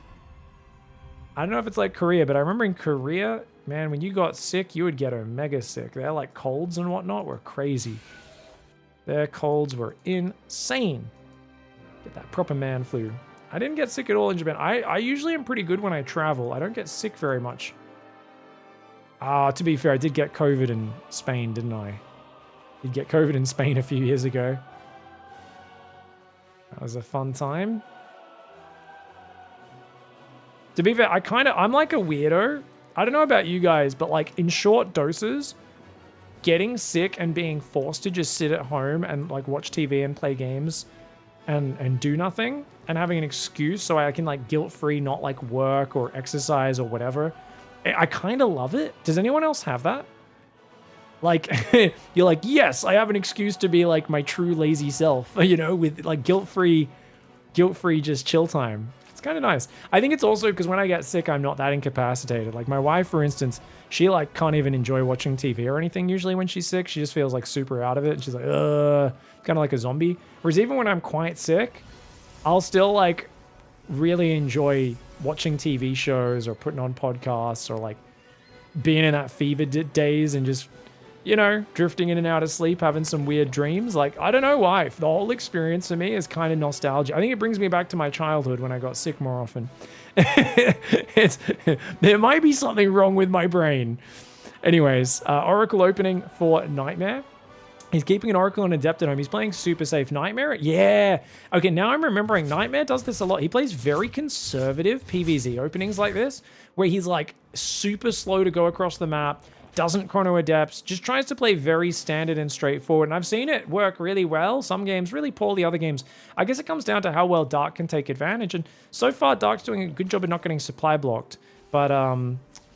I don't know if it's like Korea, but I remember in Korea, man, when you got sick, you would get mega sick. Their like colds and whatnot were crazy. Their colds were insane. Get that proper man flu. I didn't get sick at all in Japan. I usually am pretty good when I travel. I don't get sick very much. To be fair, I did get COVID in Spain, didn't I? Did get COVID in Spain a few years ago. That was a fun time. To be fair, I'm like a weirdo. I don't know about you guys, but like in short doses, getting sick and being forced to just sit at home and like watch TV and play games and do nothing and having an excuse so I can like guilt-free not like work or exercise or whatever. I kind of love it. Does anyone else have that? Like, you're like, yes, I have an excuse to be like my true lazy self, you know, with like guilt-free just chill time. It's kind of nice. I think it's also because when I get sick, I'm not that incapacitated. Like my wife, for instance, she like can't even enjoy watching TV or anything usually when she's sick. She just feels like super out of it. And she's like, kind of like a zombie. Whereas even when I'm quite sick, I'll still like really enjoy watching TV shows or putting on podcasts or like being in that fever days and just, you know, drifting in and out of sleep, having some weird dreams. Like, I don't know why. The whole experience for me is kind of nostalgia. I think it brings me back to my childhood when I got sick more often. There might be something wrong with my brain. Anyways, Oracle opening for NightMare. He's keeping an Oracle and Adept at home. He's playing super safe. NightMare? Yeah. Okay, now I'm remembering. NightMare does this a lot. He plays very conservative PvZ openings like this, where he's like super slow to go across the map, doesn't chrono adepts, just tries to play very standard and straightforward. And I've seen it work really well. Some games really poorly, other games. I guess it comes down to how well Dark can take advantage. And so far, Dark's doing a good job of not getting supply blocked. But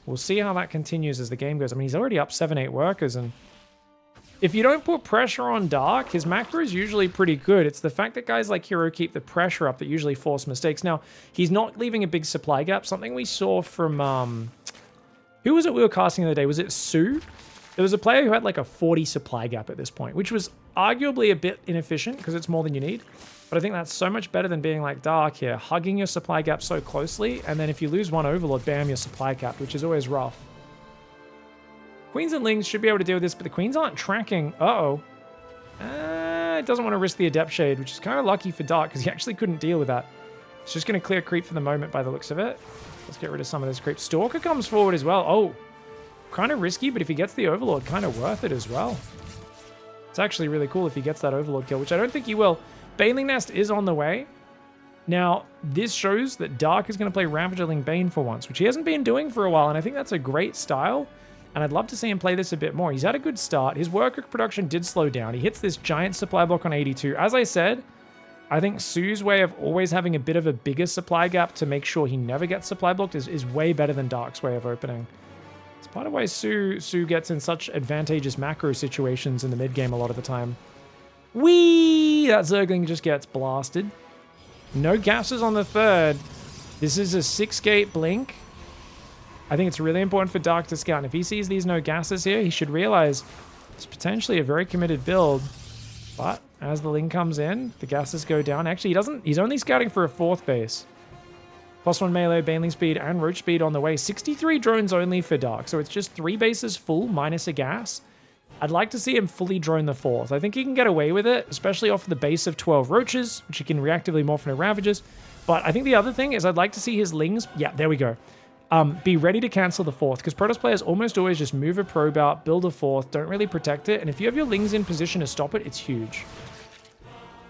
we'll see how that continues as the game goes. I mean, he's already up 7-8 workers. And if you don't put pressure on Dark, his macro is usually pretty good. It's the fact that guys like Hero keep the pressure up that usually force mistakes. Now, he's not leaving a big supply gap. Something we saw from... who was it we were casting the other day? Was it Sue? There was a player who had like a 40 supply gap at this point, which was arguably a bit inefficient because it's more than you need. But I think that's so much better than being like Dark here, hugging your supply gap so closely, and then if you lose one Overlord, bam, you're supply capped, which is always rough. Queens and Lings should be able to deal with this, but the Queens aren't tracking. Uh-oh. It doesn't want to risk the Adept Shade, which is kind of lucky for Dark because he actually couldn't deal with that. It's just going to clear creep for the moment by the looks of it. Let's get rid of some of this creep. Stalker comes forward as well. Oh, kind of risky, but if he gets the Overlord, kind of worth it as well. It's actually really cool if he gets that Overlord kill, which I don't think he will. Baneling Nest is on the way. Now, this shows that Dark is going to play Ravagerling Bane for once, which he hasn't been doing for a while, and I think that's a great style. And I'd love to see him play this a bit more. He's had a good start. His worker production did slow down. He hits this giant supply block on 82. As I said, I think Su's way of always having a bit of a bigger supply gap to make sure he never gets supply blocked is way better than Dark's way of opening. It's part of why Su gets in such advantageous macro situations in the mid game a lot of the time. Whee! That Zergling just gets blasted. No gases on the third. This is a 6-gate blink. I think it's really important for Dark to scout. And if he sees these no gases here, he should realize it's potentially a very committed build. But as the Ling comes in, the gases go down. Actually, he's only scouting for a 4th base. +1 melee, Baneling speed, and roach speed on the way. 63 drones only for Dark. So it's just 3 bases full minus a gas. I'd like to see him fully drone the 4th. I think he can get away with it, especially off the base of 12 roaches, which he can reactively morph into Ravagers. But I think the other thing is I'd like to see his Lings. Yeah, there we go. Be ready to cancel the 4th, because Protoss players almost always just move a probe out, build a 4th, don't really protect it, and if you have your Lings in position to stop it, it's huge.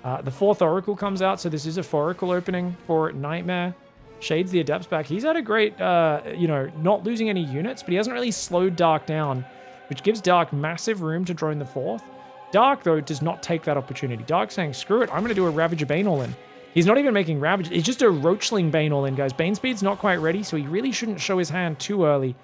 The 4th Oracle comes out, so this is a Foracle opening for NightMare. Shades the Adepts back. He's had a great, not losing any units, but he hasn't really slowed Dark down, which gives Dark massive room to drone the 4th. Dark, though, does not take that opportunity. Dark's saying, screw it, I'm going to do a Ravager Bane all-in. He's not even making Ravage. It's just a Roachling Bane all-in, guys. Bane speed's not quite ready, so he really shouldn't show his hand too early.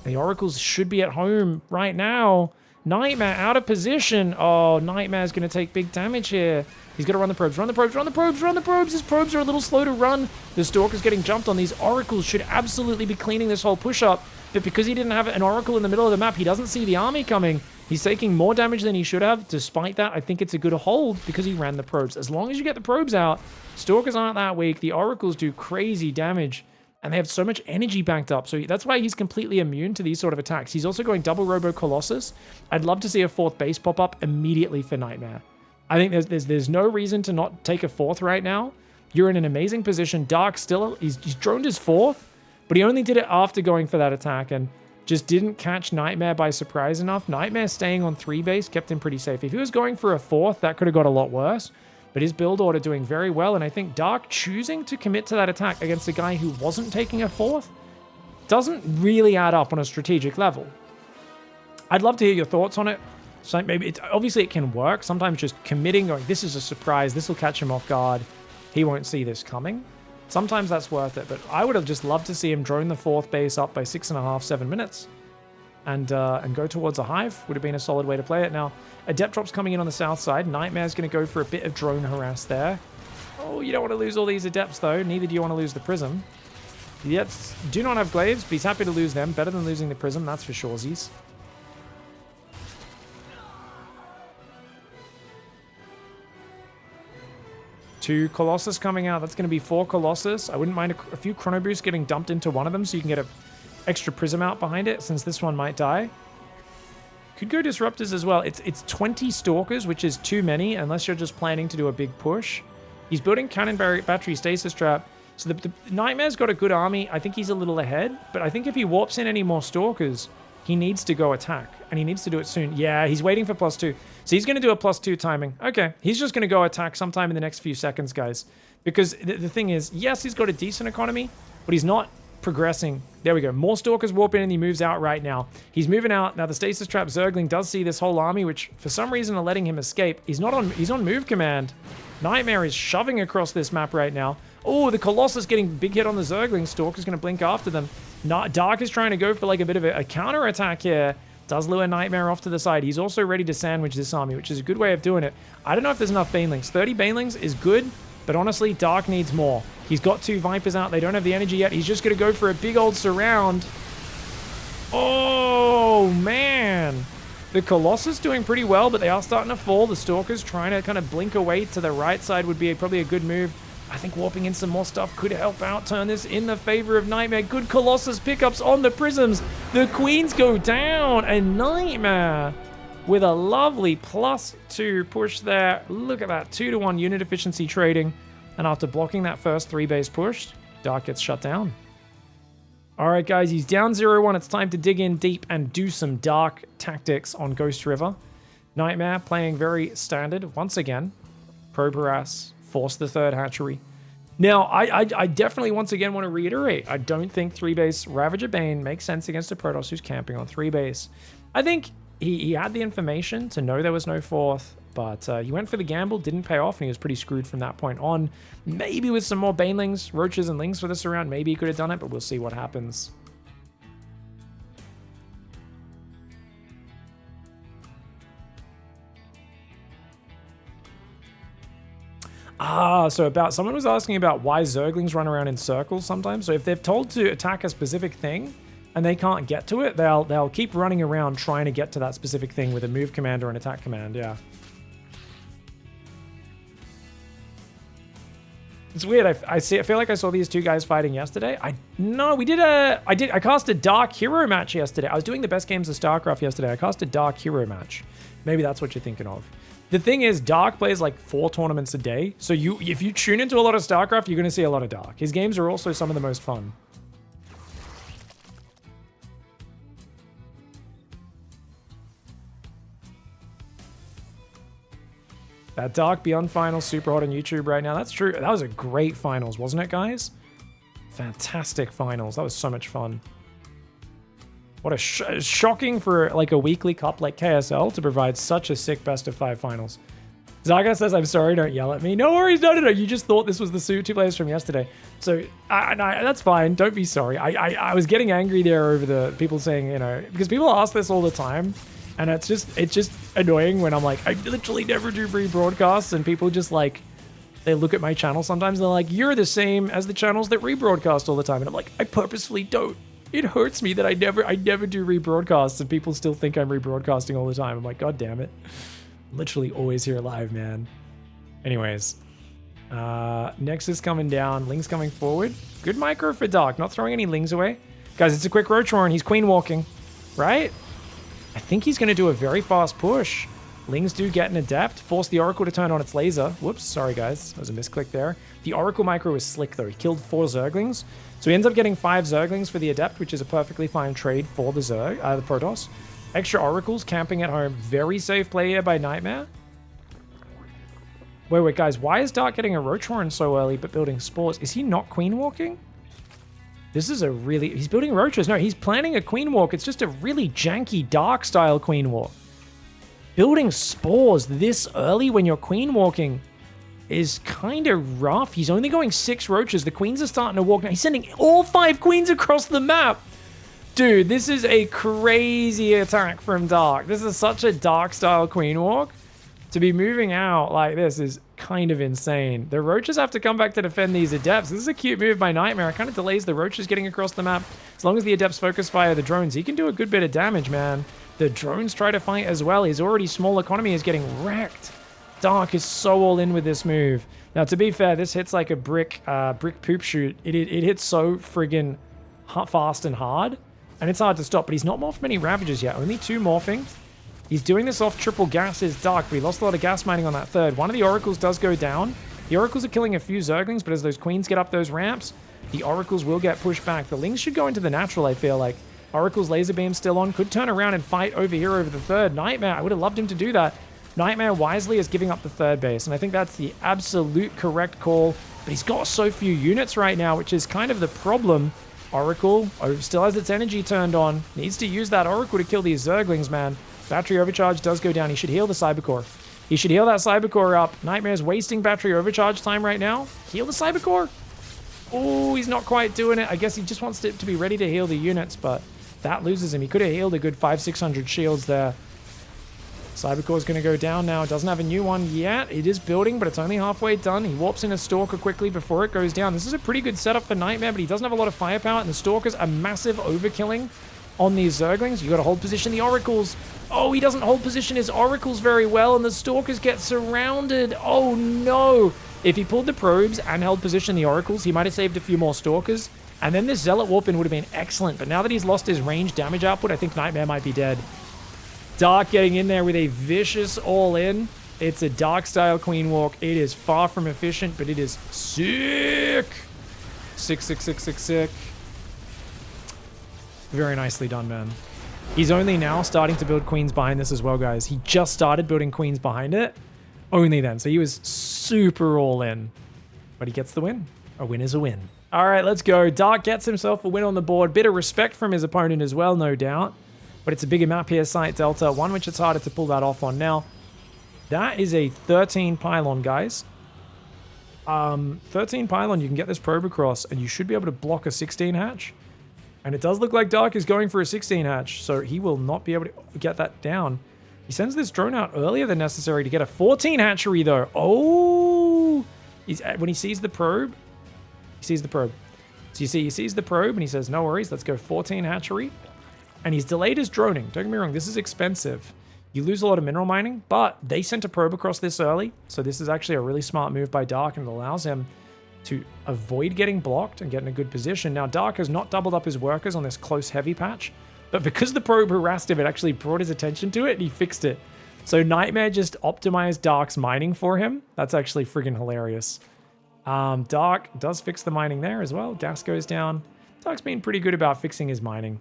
The Oracles should be at home right now. NightMare out of position. Oh, NightMare's going to take big damage here. He's got to run the probes, run the probes, run the probes, run the probes. His probes are a little slow to run. The Stalker's getting jumped on. These Oracles should absolutely be cleaning this whole push-up. But because he didn't have an Oracle in the middle of the map, he doesn't see the army coming. He's taking more damage than he should have. Despite that, I think it's a good hold because he ran the probes. As long as you get the probes out, Stalkers aren't that weak. The Oracles do crazy damage, and they have so much energy banked up. So that's why he's completely immune to these sort of attacks. He's also going double Robo Colossus. I'd love to see a 4th base pop up immediately for NightMare. I think there's no reason to not take a 4th right now. You're in an amazing position. Dark still, he's droned his 4th, but he only did it after going for that attack and just didn't catch NightMare by surprise enough. NightMare staying on 3 base kept him pretty safe. If he was going for a 4th, that could have got a lot worse. But his build order doing very well, and I think Dark choosing to commit to that attack against a guy who wasn't taking a 4th doesn't really add up on a strategic level. I'd love to hear your thoughts on it. So maybe obviously it can work. Sometimes just committing, going, this is a surprise, this will catch him off guard. He won't see this coming. Sometimes that's worth it, but I would have just loved to see him drone the 4th base up by 6.5, 7 minutes. And go towards a hive would have been a solid way to play it. Now, Adept Drop's coming in on the south side. NightMare's going to go for a bit of drone harass there. Oh, you don't want to lose all these Adepts, though. Neither do you want to lose the Prism. The Adepts do not have Glaives, but he's happy to lose them. Better than losing the Prism, that's for suresies. Two Colossus coming out. That's going to be 4 Colossus. I wouldn't mind a few Chrono Boosts getting dumped into one of them so you can get a extra Prism out behind it, since this one might die. Could go Disruptors as well. It's 20 Stalkers, which is too many, unless you're just planning to do a big push. He's building Cannon Battery Stasis Trap. So the NightMare's got a good army. I think he's a little ahead, but I think if he warps in any more Stalkers, he needs to go attack, and he needs to do it soon. Yeah, he's waiting for +2. So he's going to do a +2 timing. Okay, he's just going to go attack sometime in the next few seconds, guys. Because the thing is, yes, he's got a decent economy, but he's not progressing. There we go. More Stalkers warp in and he moves out right now. He's moving out. Now the Stasis Trap Zergling does see this whole army, which for some reason are letting him escape. He's on move command. NightMare is shoving across this map right now. Oh, the Colossus getting big hit on the Zergling. Stalker's going to blink after them. Dark is trying to go for like a bit of a counter attack here. Does lure NightMare off to the side. He's also ready to sandwich this army, which is a good way of doing it. I don't know if there's enough Banelings. 30 Banelings is good, but honestly, Dark needs more. He's got 2 Vipers out. They don't have the energy yet. He's just going to go for a big old surround. Oh, man. The Colossus doing pretty well, but they are starting to fall. The Stalker's trying to kind of blink away to the right side would be probably a good move. I think warping in some more stuff could help out, turn this in the favor of NightMare. Good Colossus pickups on the Prisms. The Queens go down, and NightMare with a lovely +2 push there. Look at that, 2-to-1 unit efficiency trading. And after blocking that first 3-base push, Dark gets shut down. All right, guys, he's down 0-1. It's time to dig in deep and do some Dark tactics on Ghost River. NightMare playing very standard once again. Probe harass, force the third hatchery. Now, I definitely once again want to reiterate, I don't think 3-base Ravager Bane makes sense against a Protoss who's camping on 3-base. I think he had the information to know there was no 4th, but he went for the gamble, didn't pay off, and he was pretty screwed from that point on. Maybe with some more Banelings, Roaches, and Lings for this round, maybe he could have done it, but we'll see what happens. So someone was asking about why Zerglings run around in circles sometimes. So if they're told to attack a specific thing and they can't get to it, they'll keep running around trying to get to that specific thing with a move command or an attack command, yeah. It's weird. I feel like I saw these two guys fighting yesterday. I cast a Dark Hero match yesterday. I was doing the best games of StarCraft yesterday. I cast a Dark Hero match. Maybe that's what you're thinking of. The thing is, Dark plays like 4 tournaments a day. So if you tune into a lot of StarCraft, you're going to see a lot of Dark. His games are also some of the most fun. That Dark ByuN finals super hot on YouTube right now. That's true. That was a great finals, wasn't it, guys? Fantastic finals. That was so much fun. What a shocking for like a weekly cup like KSL to provide such a sick best of 5 finals. Zaga says, I'm sorry, don't yell at me. No worries, no. You just thought this was the 2 players from yesterday. So no, that's fine. Don't be sorry. I was getting angry there over the people saying, you know, because people ask this all the time. And it's just annoying when I'm like, I literally never do rebroadcasts, and people just like, they look at my channel sometimes and they're like, you're the same as the channels that rebroadcast all the time. And I'm like, I purposefully don't. It hurts me that I never do rebroadcasts and people still think I'm rebroadcasting all the time. I'm like, God damn it. I'm literally always here live, man. Anyways, Nexus coming down, Ling's coming forward. Good micro for Dark, not throwing any Lings away. Guys, it's a quick Roach Warren. He's queen walking, right? I think he's going to do a very fast push. Lings do get an Adept, force the Oracle to turn on its laser. Whoops, sorry guys, that was a misclick there. The Oracle micro is slick though. He killed 4 Zerglings. So he ends up getting 5 Zerglings for the Adept, which is a perfectly fine trade for the the Protoss. Extra Oracles camping at home. Very safe play here by NightMare. Wait, guys, why is Dark getting a Roach Warren so early but building Spores? Is he not queen walking? This is a really... He's building Roaches. No, he's planning a queen walk. It's just a really janky Dark style queen walk. Building Spores this early when you're queen walking is kind of rough. He's only going 6 Roaches. The queens are starting to walk now. He's sending all 5 queens across the map. Dude, this is a crazy attack from Dark. This is such a Dark style queen walk. To be moving out like this is kind of insane. The Roaches have to come back to defend these Adepts. This is a cute move by NightMare. It kind of delays the Roaches getting across the map. As long as the Adepts focus fire the drones, he can do a good bit of damage, man. The drones try to fight as well. His already small economy is getting wrecked. Dark is so all in with this move. Now, to be fair, this hits like a brick poop shoot. It hits so friggin' fast and hard, and it's hard to stop, but he's not morphed many Ravagers yet. Only 2 morphing. He's doing this off triple gases Dark, but he lost a lot of gas mining on that third. One of the Oracles does go down. The Oracles are killing a few Zerglings, but as those Queens get up those ramps, the Oracles will get pushed back. The Lings should go into the natural, I feel like. Oracle's laser beam still on. Could turn around and fight over here over the third. NightMare, I would have loved him to do that. NightMare wisely is giving up the third base, and I think that's the absolute correct call. But he's got so few units right now, which is kind of the problem. Oracle still has its energy turned on. Needs to use that Oracle to kill these Zerglings, man. Battery overcharge does go down. He should heal the Cybercore. He should heal that Cybercore up. NightMare's wasting battery overcharge time right now. Heal the Cybercore. Oh, he's not quite doing it. I guess he just wants it to be ready to heal the units, but that loses him. He could have healed a good 500-600 shields there. Cybercore's going to go down now. Doesn't have a new one yet. It is building, but it's only halfway done. He warps in a Stalker quickly before it goes down. This is a pretty good setup for NightMare, but he doesn't have a lot of firepower, and the Stalker's a massive overkilling on these Zerglings. You got to hold position. The Oracles. Oh, he doesn't hold position his Oracles very well, and the Stalkers get surrounded. Oh, no. If he pulled the probes and held position the Oracles, he might have saved a few more Stalkers. And then this Zealot Warp in would have been excellent. But now that he's lost his range damage output, I think NightMare might be dead. Dark getting in there with a vicious all-in. It's a Dark style Queen Walk. It is far from efficient, but it is sick. Sick, sick, sick, sick, sick. Very nicely done, man. He's only now starting to build queens behind this as well, guys. He just started building queens behind it. Only then. So he was super all in. But he gets the win. A win is a win. All right, let's go. Dark gets himself a win on the board. Bit of respect from his opponent as well, no doubt. But it's a bigger map here, Site Delta. One which it's harder to pull that off on. Now, that is a 13 pylon, guys. 13 pylon, you can get this probe across, and you should be able to block a 16 hatch. And it does look like Dark is going for a 16 hatch, so he will not be able to get that down. He sends this drone out earlier than necessary to get a 14 hatchery, though. Oh! When he sees the probe, he sees the probe. So you see, he sees the probe, and he says, no worries, let's go 14 hatchery. And he's delayed his droning. Don't get me wrong, this is expensive. You lose a lot of mineral mining, but they sent a probe across this early, so this is actually a really smart move by Dark, and it allows him to avoid getting blocked and get in a good position. Now, Dark has not doubled up his workers on this close heavy patch, but because the probe harassed him, it actually brought his attention to it, and he fixed it. So NightMare just optimized Dark's mining for him. That's actually friggin' hilarious. Dark does fix the mining there as well. Gas goes down. Dark's been pretty good about fixing his mining.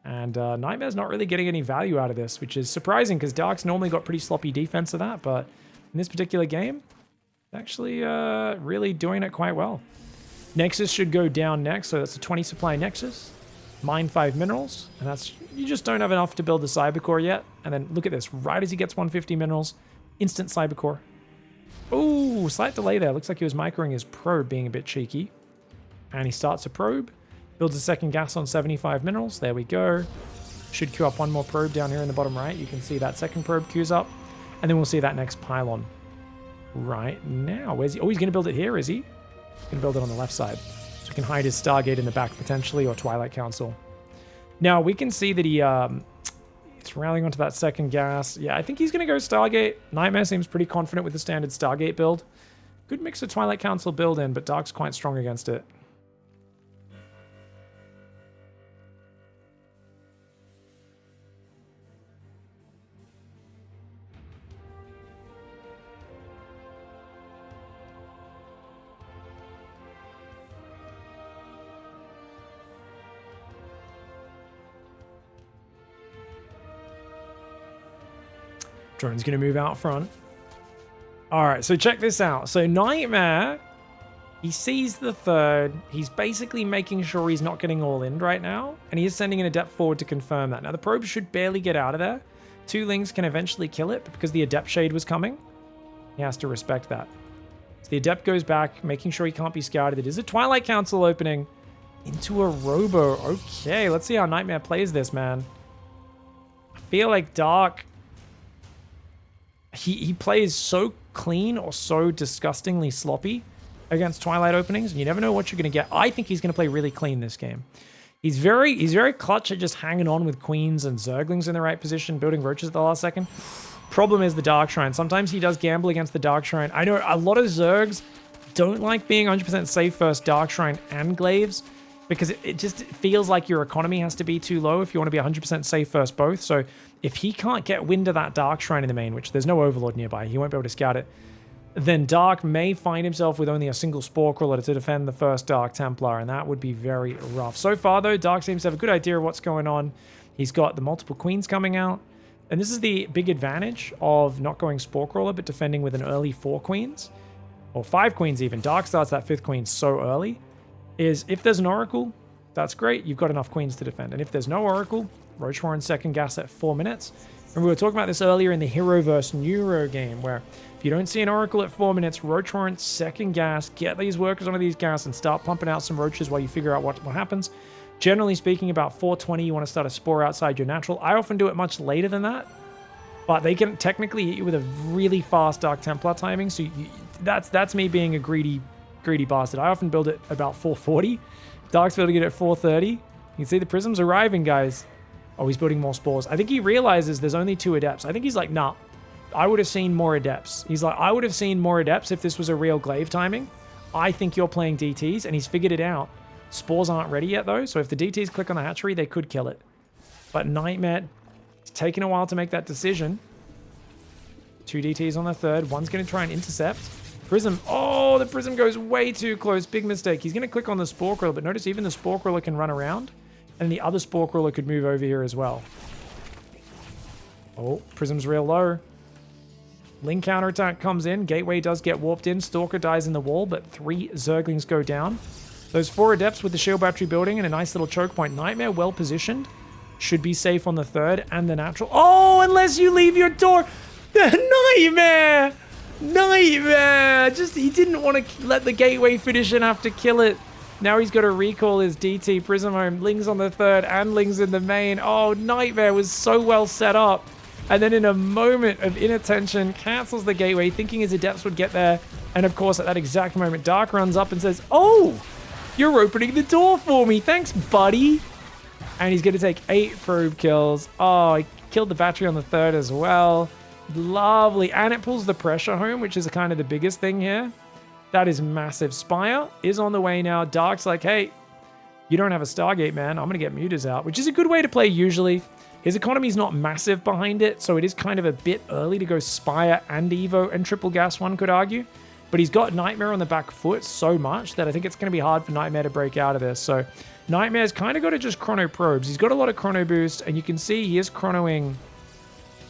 And NightMare's not really getting any value out of this, which is surprising because Dark's normally got pretty sloppy defense of that, but in this particular game, actually really doing it quite well. Nexus should go down next, so that's a 20 supply Nexus. Mine 5 minerals, and that's, you just don't have enough to build the Cybercore yet. And then look at this, right as he gets 150 minerals, instant Cybercore. Oh, slight delay there. Looks like he was microing his probe, being a bit cheeky. And he starts a probe. Builds a second gas on 75 minerals. There we go. Should queue up one more probe down here in the bottom right. You can see that second probe queues up. And then we'll see that next pylon right now. Where's he? Oh, he's going to build it here, is he? He's going to build it on the left side. So he can hide his Stargate in the back potentially, or Twilight Council. Now, we can see that it's rallying onto that second gas. Yeah, I think he's going to go Stargate. NightMare seems pretty confident with the standard Stargate build. Good mix of Twilight Council build in, but Dark's quite strong against it. Drone's going to move out front. All right, so check this out. So NightMare, he sees the third. He's basically making sure he's not getting all in right now. And he is sending an Adept forward to confirm that. Now, the probe should barely get out of there. 2 Lings can eventually kill it, but because the Adept Shade was coming, he has to respect that. So the Adept goes back, making sure he can't be scouted. It is a Twilight Council opening into a Robo. Okay, let's see how NightMare plays this, man. I feel like Dark... He plays so clean or so disgustingly sloppy against Twilight openings, and you never know what you're going to get. I think he's going to play really clean this game. He's very clutch at just hanging on with queens and Zerglings in the right position, building roaches at the last second. Problem is the Dark Shrine. Sometimes he does gamble against the Dark Shrine. I know a lot of Zergs don't like being 100% safe versus Dark Shrine and Glaives, because it just feels like your economy has to be too low if you want to be 100% safe versus both. So if he can't get wind of that Dark Shrine in the main, which there's no Overlord nearby, he won't be able to scout it, then Dark may find himself with only a single Spore Crawler to defend the first Dark Templar, and that would be very rough. So far, though, Dark seems to have a good idea of what's going on. He's got the multiple queens coming out, and this is the big advantage of not going Spore Crawler, but defending with an early 4 queens, or 5 queens even. Dark starts that 5th queen so early, is if there's an Oracle, that's great, you've got enough queens to defend. And if there's no Oracle, Roach Warren second gas at 4 minutes. And we were talking about this earlier in the Hero vs. Neuro game, where if you don't see an Oracle at 4 minutes, Roach Warren second gas, get these workers onto these gas and start pumping out some roaches while you figure out what happens. Generally speaking, about 4:20, you want to start a Spore outside your natural. I often do it much later than that, but they can technically hit you with a really fast Dark Templar timing. So that's me being a greedy bastard. I often build it about 4:40. Dark's building it at 4:30. You can see the prisms arriving, guys. Oh, he's building more spores. I think he realizes there's only 2 adepts. I think he's like, nah, I would have seen more adepts. He's like, I would have seen more adepts if this was a real glaive timing. I think you're playing DTs, and he's figured it out. Spores aren't ready yet, though, so if the DTs click on the hatchery, they could kill it. But NightMare, it's taking a while to make that decision. 2 DTs on the third. One's going to try and intercept. Prism. Oh, the Prism goes way too close. Big mistake. He's going to click on the Spore Crawler, but notice even the Spore Crawler can run around, and the other Spore Crawler could move over here as well. Oh, Prism's real low. Ling counterattack comes in. Gateway does get warped in. Stalker dies in the wall, but 3 Zerglings go down. Those 4 adepts with the shield battery building and a nice little choke point. NightMare well positioned. Should be safe on the third and the natural. Oh, unless you leave your door. NightMare! NightMare! Just, he didn't want to let the gateway finish and have to kill it. Now he's got to recall his DT. Prism home. Ling's on the third and Ling's in the main. Oh, NightMare was so well set up. And then in a moment of inattention, cancels the gateway, thinking his adepts would get there. And of course, at that exact moment, Dark runs up and says, oh, you're opening the door for me. Thanks, buddy. And he's going to take 8 probe kills. Oh, he killed the battery on the third as well. Lovely. And it pulls the pressure home, which is kind of the biggest thing here. That is massive. Spire is on the way now. Dark's like, hey, you don't have a Stargate, man. I'm going to get Mutas out, which is a good way to play usually. His economy's not massive behind it, so it is kind of a bit early to go Spire and Evo and Triple Gas, one could argue. But he's got NightMare on the back foot so much that I think it's going to be hard for NightMare to break out of this. So NightMare's kind of got to just chrono probes. He's got a lot of chrono boost, and you can see he is chronoing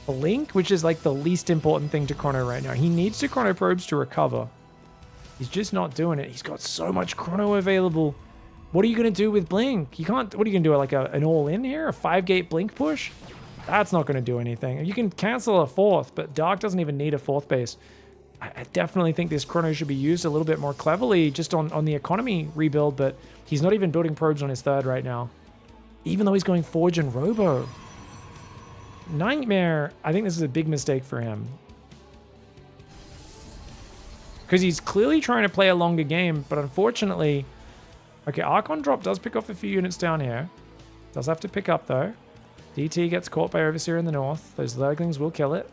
Blink, which is like the least important thing to chrono right now. He needs to chrono probes to recover. He's just not doing it. He's got so much chrono available. What are you going to do with Blink? You can't, what are you going to do? Like an all-in here? A 5-gate Blink push? That's not going to do anything. You can cancel a 4th, but Dark doesn't even need a 4th base. I definitely think this chrono should be used a little bit more cleverly just on the economy rebuild, but he's not even building probes on his third right now. Even though he's going Forge and Robo. NightMare, I think this is a big mistake for him. Because he's clearly trying to play a longer game, but unfortunately... Okay, Archon Drop does pick off a few units down here. Does have to pick up, though. DT gets caught by Overseer in the north. Those Lurglings will kill it.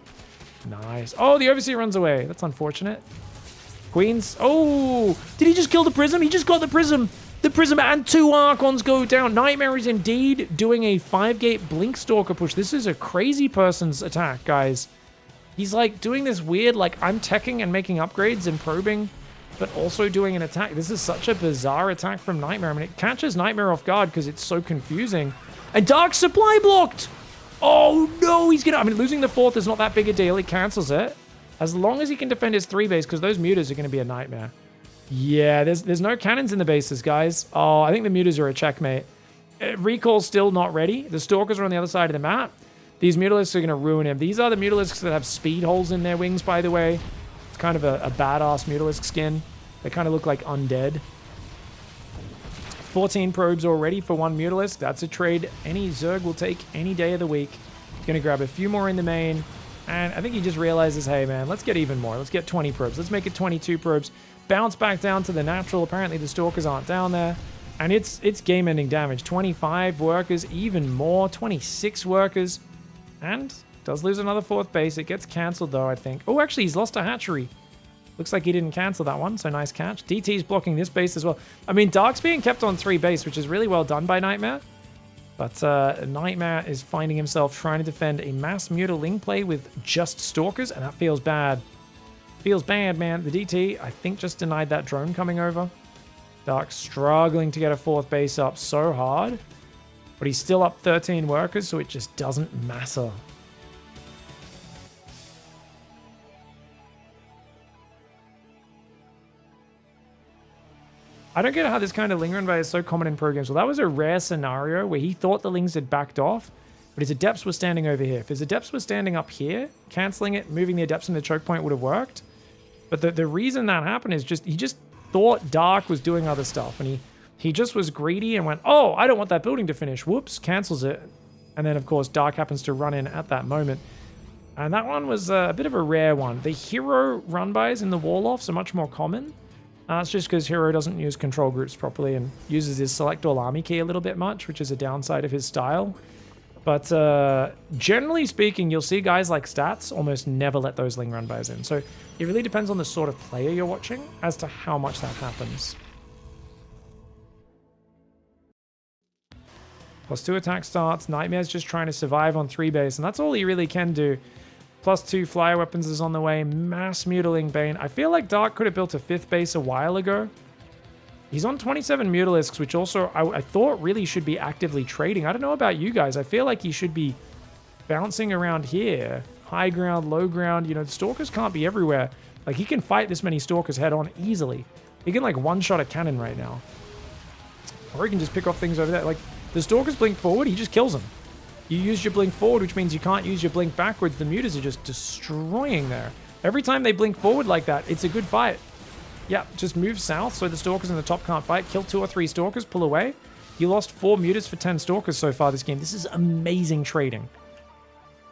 Nice. Oh, the Overseer runs away. That's unfortunate. Queens. Oh, did he just kill the Prism? He just got the Prism. The Prism and 2 Archons go down. NightMare is indeed doing a 5-gate Blink Stalker push. This is a crazy person's attack, guys. He's like doing this weird, like I'm teching and making upgrades and probing, but also doing an attack. This is such a bizarre attack from NightMare. I mean, it catches NightMare off guard because it's so confusing. And Dark supply blocked! Oh no, he's gonna... I mean, losing the 4th is not that big a deal. He cancels it. As long as he can defend his 3 base, because those Mutas are going to be a nightmare. Yeah, there's no cannons in the bases, guys. Oh, I think the Mutas are a checkmate. Recall's still not ready. The Stalkers are on the other side of the map. These Mutalisks are going to ruin him. These are the Mutalisks that have speed holes in their wings, by the way. It's kind of a badass Mutalisk skin. They kind of look like undead. 14 probes already for 1 Mutalisk. That's a trade any Zerg will take any day of the week. He's going to grab a few more in the main. And I think he just realizes, hey, man, let's get even more. Let's get 20 probes. Let's make it 22 probes. Bounce back down to the natural. Apparently the Stalkers aren't down there. And it's game-ending damage. 25 workers, even more. 26 workers. And does lose another 4th base. It gets cancelled, though, I think. Oh, actually, he's lost a hatchery. Looks like he didn't cancel that one, so nice catch. DT's blocking this base as well. I mean, Dark's being kept on 3 base, which is really well done by NightMare. But NightMare is finding himself trying to defend a mass Mutaling play with just Stalkers, and that feels bad. Feels bad, man. The DT, I think, just denied that drone coming over. Dark struggling to get a 4th base up so hard. But he's still up 13 workers, so it just doesn't matter. I don't get how this kind of lingering by is so common in pro games. Well, that was a rare scenario where he thought the Lings had backed off, but his Adepts were standing over here. If his Adepts were standing up here, cancelling it, moving the Adepts into choke point would have worked. But the reason that happened is just he just thought Dark was doing other stuff, and he just was greedy and went, oh, I don't want that building to finish. Whoops, cancels it. And then, of course, Dark happens to run in at that moment. And that one was a bit of a rare one. The hero run-bys in the wall-offs are much more common. It's just because Hero doesn't use control groups properly and uses his select all army key a little bit much, which is a downside of his style. But generally speaking, you'll see guys like Stats almost never let those Ling Run buys in. So it really depends on the sort of player you're watching as to how much that happens. +2 attack starts. NightMare's just trying to survive on 3 base, and that's all he really can do. +2 flyer weapons is on the way. Mass mutiling Bane. I feel like Dark could have built a 5th base a while ago. He's on 27 Mutalisks, which also I thought really should be actively trading. I don't know about you guys. I feel like he should be bouncing around here. High ground, low ground. You know, the Stalkers can't be everywhere. Like, he can fight this many Stalkers head on easily. He can, like, one-shot a cannon right now. Or he can just pick off things over there. Like, the Stalkers blink forward, he just kills them. You use your blink forward, which means you can't use your blink backwards. The Mutas are just destroying there. Every time they blink forward like that, it's a good fight. Yeah, just move south so the Stalkers in the top can't fight. Kill 2 or 3 Stalkers, pull away. You lost 4 Mutas for 10 Stalkers so far this game. This is amazing trading.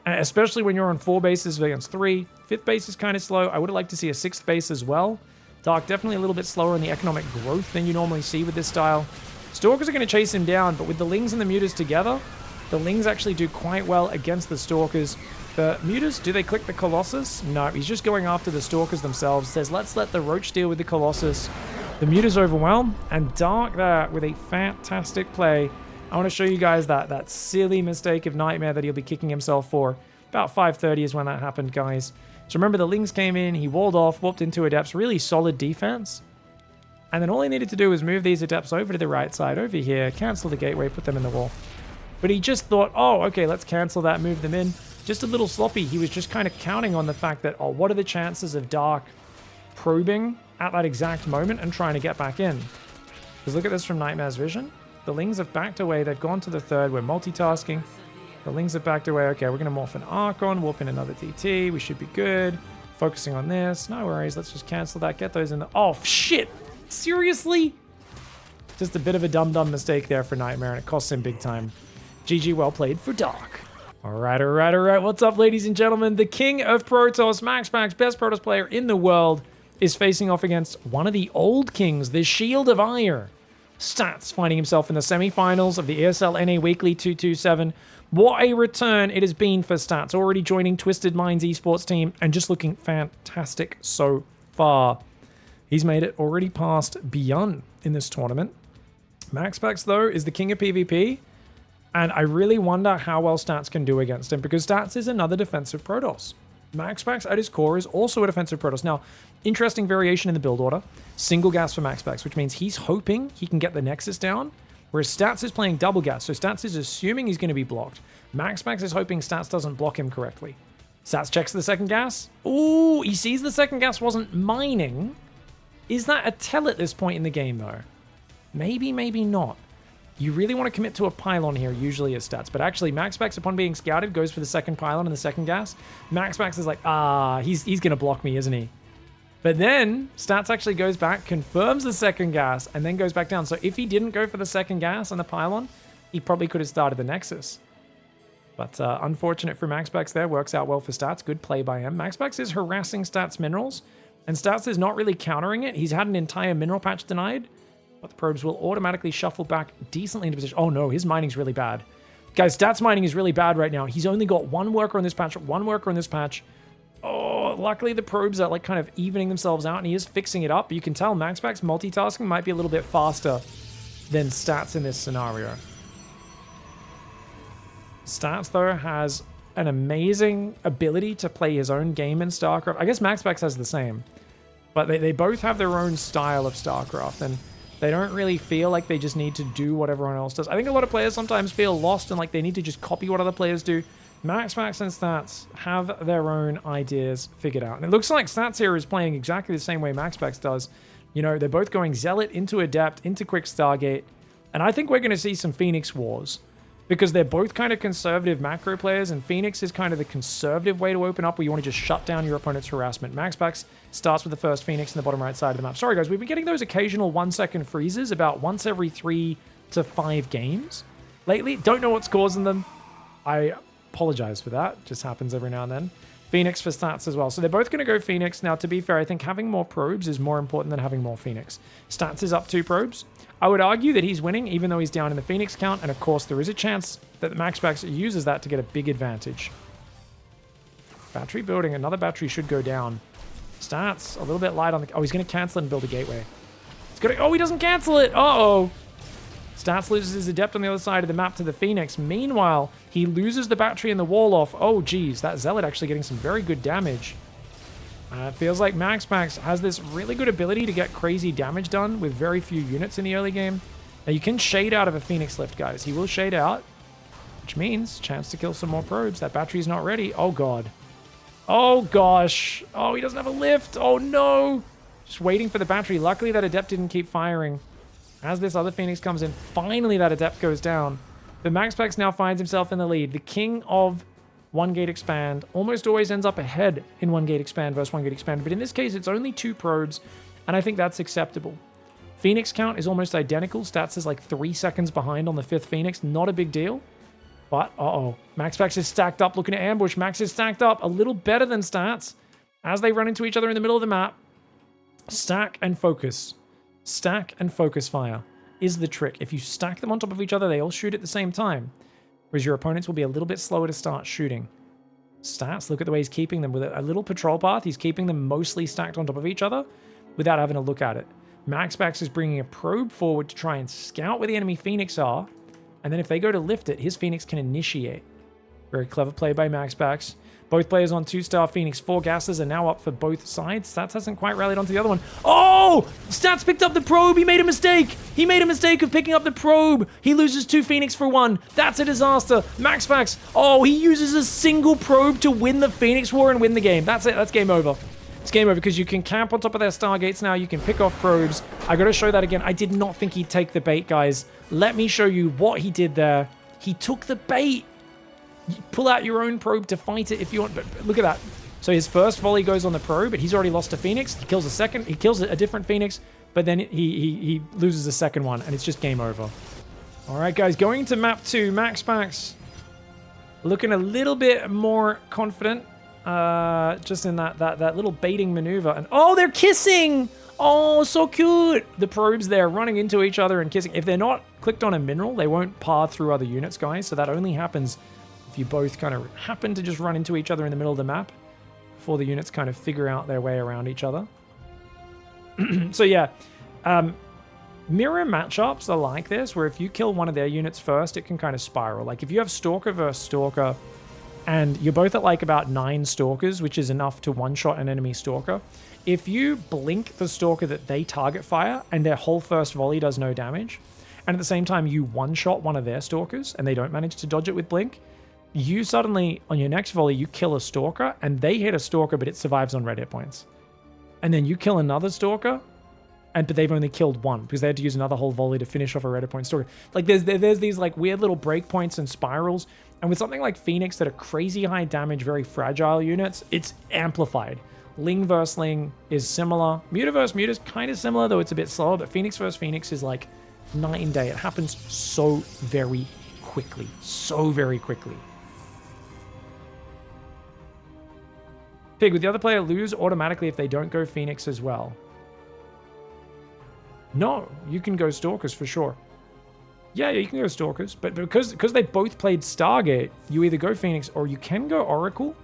And especially when you're on 4 bases against 3. 5th base is kind of slow. I would have liked to see a 6th base as well. Dark definitely a little bit slower in the economic growth than you normally see with this style. Stalkers are going to chase him down, but with the Lings and the Mutas together, the Lings actually do quite well against the Stalkers. The Mutas, do they click the Colossus? No, he's just going after the Stalkers themselves. Says, let's let the Roach deal with the Colossus. The Mutas overwhelm, and Dark there with a fantastic play. I want to show you guys that silly mistake of NightMare that he'll be kicking himself for. About 5:30 is when that happened, guys. So remember, the Lings came in, he walled off, whooped into Adepts, really solid defense. And then all he needed to do was move these Adepts over to the right side, over here, cancel the gateway, put them in the wall. But he just thought, oh, okay, let's cancel that, move them in. Just a little sloppy. He was just kind of counting on the fact that, oh, what are the chances of Dark probing at that exact moment and trying to get back in? Because look at this from NightMare's vision. The Lings have backed away. They've gone to the 3rd. We're multitasking. The Lings have backed away. Okay, we're going to morph an Archon, warp in another DT. We should be good. Focusing on this. No worries. Let's just cancel that. Get those in the... Oh, shit! Seriously? Just a bit of a dumb mistake there for NightMare, and it costs him big time. GG, well played for Dark. All right. What's up, ladies and gentlemen? The king of Protoss, MaxPax, best Protoss player in the world, is facing off against one of the old kings, the Shield of Ire. Stats finding himself in the semifinals of the ESL NA Weekly 227. What a return it has been for Stats, already joining Twisted Minds esports team and just looking fantastic so far. He's made it already past ByuN in this tournament. MaxPax, though, is the king of PvP. And I really wonder how well Stats can do against him, because Stats is another defensive Protoss. MaxPax at his core is also a defensive Protoss. Now, interesting variation in the build order. Single gas for MaxPax, which means he's hoping he can get the Nexus down, whereas Stats is playing double gas. So Stats is assuming he's going to be blocked. MaxPax is hoping Stats doesn't block him correctly. Stats checks the second gas. Ooh, he sees the second gas wasn't mining. Is that a tell at this point in the game, though? Maybe, maybe not. You really want to commit to a pylon here, usually as Stats. But actually, MaxPax, upon being scouted, goes for the second pylon and the second gas. MaxPax is like, he's going to block me, isn't he? But then, Stats actually goes back, confirms the second gas, and then goes back down. So if he didn't go for the second gas and the pylon, he probably could have started the Nexus. But unfortunate for MaxPax there. Works out well for Stats. Good play by him. MaxPax is harassing Stats minerals, and Stats is not really countering it. He's had an entire mineral patch denied. But the probes will automatically shuffle back decently into position. Oh no, his mining's really bad. Guys, Stats mining is really bad right now. He's only got 1 worker on this patch, 1 worker on this patch. Oh, luckily the probes are like kind of evening themselves out, and he is fixing it up. But you can tell MaxPax multitasking might be a little bit faster than Stats in this scenario. Stats, though, has an amazing ability to play his own game in StarCraft. I guess MaxPax has the same. But they both have their own style of StarCraft, and they don't really feel like they just need to do what everyone else does. I think a lot of players sometimes feel lost and like they need to just copy what other players do. MaxPax and Stats have their own ideas figured out. And it looks like Stats here is playing exactly the same way MaxPax does. You know, they're both going Zealot into Adept, into Quick Stargate. And I think we're going to see some Phoenix Wars, because they're both kind of conservative macro players, and Phoenix is kind of the conservative way to open up, where you want to just shut down your opponent's harassment. MaxPax starts with the first Phoenix in the bottom right side of the map. Sorry guys, we've been getting those occasional 1-second freezes about once every 3 to 5 games lately. Don't know what's causing them. I apologize for that. Just happens every now and then. Phoenix for Stats as well. So they're both going to go Phoenix. Now, to be fair, I think having more probes is more important than having more Phoenix. Stats is up 2 probes. I would argue that he's winning, even though he's down in the Phoenix count. And of course, there is a chance that MaxPax uses that to get a big advantage. Battery building. Another battery should go down. Stats a little bit light on the... Oh, he's going to cancel it and build a gateway. It's gonna... Oh, he doesn't cancel it. Uh-oh. Stats loses his Adept on the other side of the map to the Phoenix. Meanwhile, he loses the battery and the wall off. Oh, geez. That Zealot actually getting some very good damage. It feels like MaxPax has this really good ability to get crazy damage done with very few units in the early game. Now, you can shade out of a Phoenix lift, guys. He will shade out, which means chance to kill some more probes. That battery's not ready. Oh, God. Oh, gosh. Oh, he doesn't have a lift. Oh, no. Just waiting for the battery. Luckily, that Adept didn't keep firing. As this other Phoenix comes in, finally that Adept goes down. But MaxPax now finds himself in the lead. The king of one gate expand almost always ends up ahead in one gate expand versus one gate expand. But in this case, it's only 2 probes, and I think that's acceptable. Phoenix count is almost identical. Stats is like 3 seconds behind on the 5th Phoenix. Not a big deal. But, uh-oh. MaxPax is stacked up looking at ambush. Max is stacked up a little better than Stats as they run into each other in the middle of the map. Stack and focus. Stack and focus fire is the trick. If you stack them on top of each other, they all shoot at the same time. Whereas your opponents will be a little bit slower to start shooting. Stats, look at the way he's keeping them with a little patrol path. He's keeping them mostly stacked on top of each other without having to look at it. MaxPax is bringing a probe forward to try and scout where the enemy Phoenix are. And then if they go to lift it, his Phoenix can initiate. Very clever play by MaxPax. Both players on 2-star Phoenix. 4 gases are now up for both sides. Stats hasn't quite rallied onto the other one. Oh! Stats picked up the probe. He made a mistake. He made a mistake of picking up the probe. He loses 2 Phoenix for 1. That's a disaster. MaxPax. Oh, he uses a single probe to win the Phoenix War and win the game. That's it. That's game over. It's game over because you can camp on top of their Stargates now. You can pick off probes. I got to show that again. I did not think he'd take the bait, guys. Let me show you what he did there. He took the bait. You pull out your own probe to fight it if you want. But look at that. So his first volley goes on the probe, but he's already lost a Phoenix. He kills a second. He kills a different Phoenix, but then he loses a second one, and it's just game over. All right, guys, going to map 2. MaxPax looking a little bit more confident, just in that little baiting maneuver. And oh, they're kissing. Oh, so cute. The probes there running into each other and kissing. If they're not clicked on a mineral, they won't path through other units, guys. So that only happens if you both kind of happen to just run into each other in the middle of the map before the units kind of figure out their way around each other. So yeah, mirror matchups are like this, where if you kill one of their units first, it can kind of spiral. Like if you have Stalker versus Stalker, and you're both at like about 9 Stalkers, which is enough to one-shot an enemy Stalker. If you blink the Stalker that they target fire, and their whole first volley does no damage, and at the same time you one-shot one of their Stalkers, and they don't manage to dodge it with blink, you suddenly, on your next volley, you kill a Stalker, and they hit a Stalker, but it survives on red hit points. And then you kill another Stalker, but they've only killed 1, because they had to use another whole volley to finish off a red hit point Stalker. Like, there's these, like, weird little breakpoints and spirals, and with something like Phoenix that are crazy high damage, very fragile units, it's amplified. Ling versus Ling is similar. Muta versus Muta is kind of similar, though it's a bit slower, but Phoenix versus Phoenix is, like, night and day. It happens so very quickly. So very quickly. Pig, would the other player lose automatically if they don't go Phoenix as well? No, you can go Stalkers for sure. Yeah, you can go Stalkers, but because they both played Stargate, you either go Phoenix or you can go Oracle,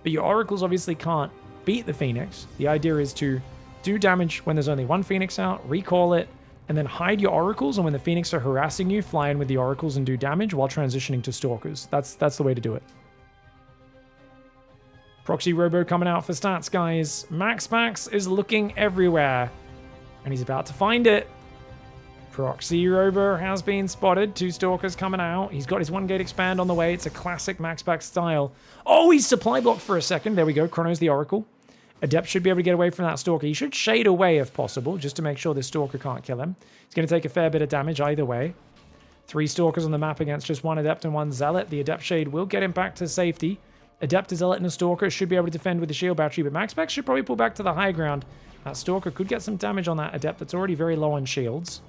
but your Oracles obviously can't beat the Phoenix. The idea is to do damage when there's only 1 Phoenix out, recall it, and then hide your Oracles, and when the Phoenix are harassing you, fly in with the Oracles and do damage while transitioning to Stalkers. That's the way to do it. Proxy Robo coming out for stats, guys. MaxPax is looking everywhere, and he's about to find it. Proxy Robo has been spotted. 2 Stalkers coming out. He's got his 1 gate expand on the way. It's a classic MaxPax style. Oh, he's supply blocked for a second. There we go. Chrono's the Oracle. Adept should be able to get away from that Stalker. He should shade away if possible, just to make sure this Stalker can't kill him. He's going to take a fair bit of damage either way. 3 Stalkers on the map against just 1 Adept and 1 Zealot. The Adept shade will get him back to safety. Adept, a Zealot, and a Stalker should be able to defend with the shield battery, but MaxPax should probably pull back to the high ground. That Stalker could get some damage on that Adept that's already very low on shields.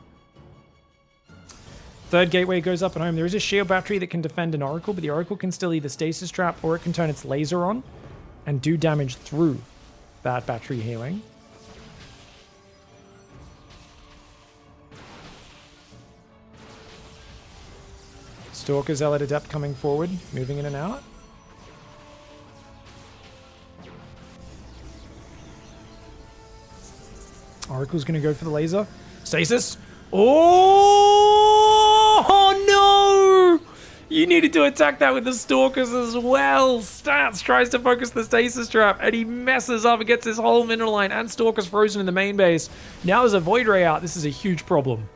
3rd gateway goes up and home. There is a shield battery that can defend an Oracle, but the Oracle can still either stasis trap or it can turn its laser on and do damage through that battery healing. Stalker, Zealot, Adept coming forward, moving in and out. Oracle's going to go for the laser. Stasis. Oh no! You needed to attack that with the Stalkers as well. Stats tries to focus the Stasis Trap, and he messes up and gets his whole mineral line and Stalkers frozen in the main base. Now there's a Void Ray out. This is a huge problem.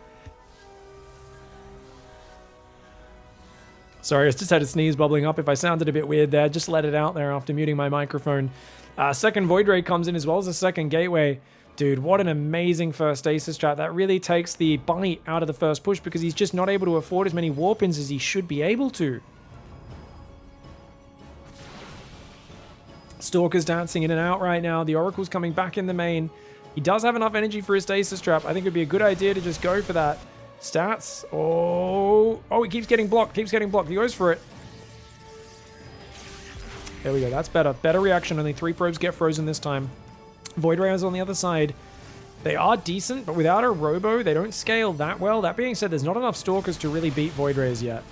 Sorry, I just had a sneeze bubbling up. If I sounded a bit weird there, just let it out there after muting my microphone. Second Void Ray comes in as well as a second Gateway. Dude, what an amazing first Stasis Trap. That really takes the bite out of the first push because he's just not able to afford as many Warpins as he should be able to. Stalker's dancing in and out right now. The Oracle's coming back in the main. He does have enough energy for his Stasis Trap. I think it would be a good idea to just go for that. Stats. Oh, he keeps getting blocked. He goes for it. There we go. That's better. Better reaction. Only 3 probes get frozen this time. Void Rays on the other side. They are decent, but without a Robo, they don't scale that well. That being said, there's not enough Stalkers to really beat Void Rays yet.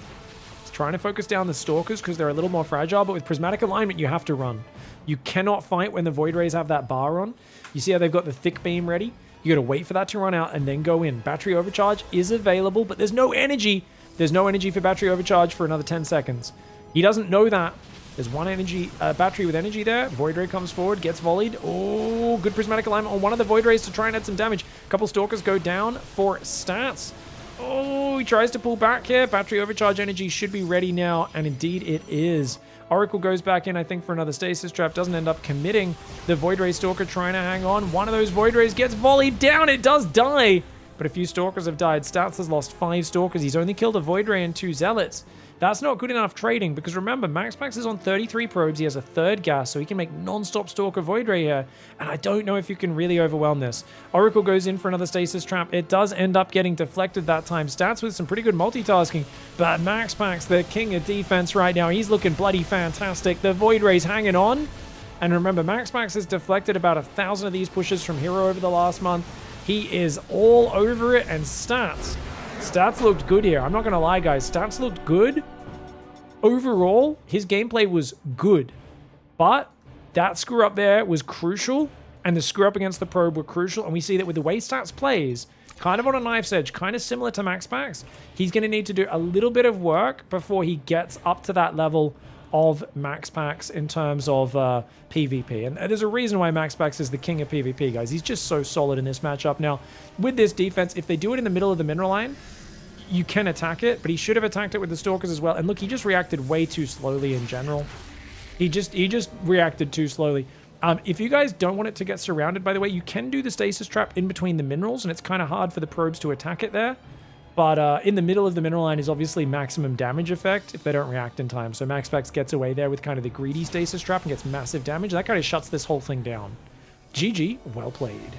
It's trying to focus down the Stalkers because they're a little more fragile, but with Prismatic Alignment, you have to run. You cannot fight when the Void Rays have that bar on. You see how they've got the thick beam ready? You got to wait for that to run out and then go in. Battery Overcharge is available, but there's no energy. There's no energy for Battery Overcharge for another 10 seconds. He doesn't know that. There's one energy battery with energy there. Void Ray comes forward, gets volleyed. Oh, good Prismatic Alignment on one of the Void Rays to try and add some damage. A couple Stalkers go down for stats. Oh, he tries to pull back here. Battery Overcharge energy should be ready now, and indeed it is. Oracle goes back in, I think, for another Stasis Trap. Doesn't end up committing. The Void Ray Stalker trying to hang on. One of those Void Rays gets volleyed down. It does die, but a few Stalkers have died. Stats has lost 5 Stalkers. He's only killed a Void Ray and 2 Zealots. That's not good enough trading because remember, MaxPax is on 33 probes. He has a 3rd gas, so he can make non-stop Stalker Void Ray here. And I don't know if you can really overwhelm this. Oracle goes in for another Stasis Trap. It does end up getting deflected that time. Stats with some pretty good multitasking. But MaxPax, the king of defense right now, he's looking bloody fantastic. The Void Ray's hanging on. And remember, MaxPax has deflected about 1,000 of these pushes from Hero over the last month. He is all over it, and Stats looked good here. I'm not going to lie, guys. Stats looked good. Overall, his gameplay was good. But that screw up there was crucial, and the screw up against the probe were crucial. And we see that with the way Stats plays, kind of on a knife's edge, kind of similar to MaxPax, he's going to need to do a little bit of work before he gets up to that level of MaxPax in terms of PvP. And there's a reason why MaxPax is the king of PvP, guys. He's just so solid in this matchup. Now, with this defense, if they do it in the middle of the mineral line, you can attack it, but he should have attacked it with the Stalkers as well. And look, he just reacted way too slowly in general. He just reacted too slowly. If you guys don't want it to get surrounded, by the way, you can do the Stasis Trap in between the minerals, and it's kind of hard for the probes to attack it there. But in the middle of the mineral line is obviously maximum damage effect if they don't react in time. So MaxPax gets away there with kind of the greedy Stasis Trap and gets massive damage. That kind of shuts this whole thing down. GG, well played.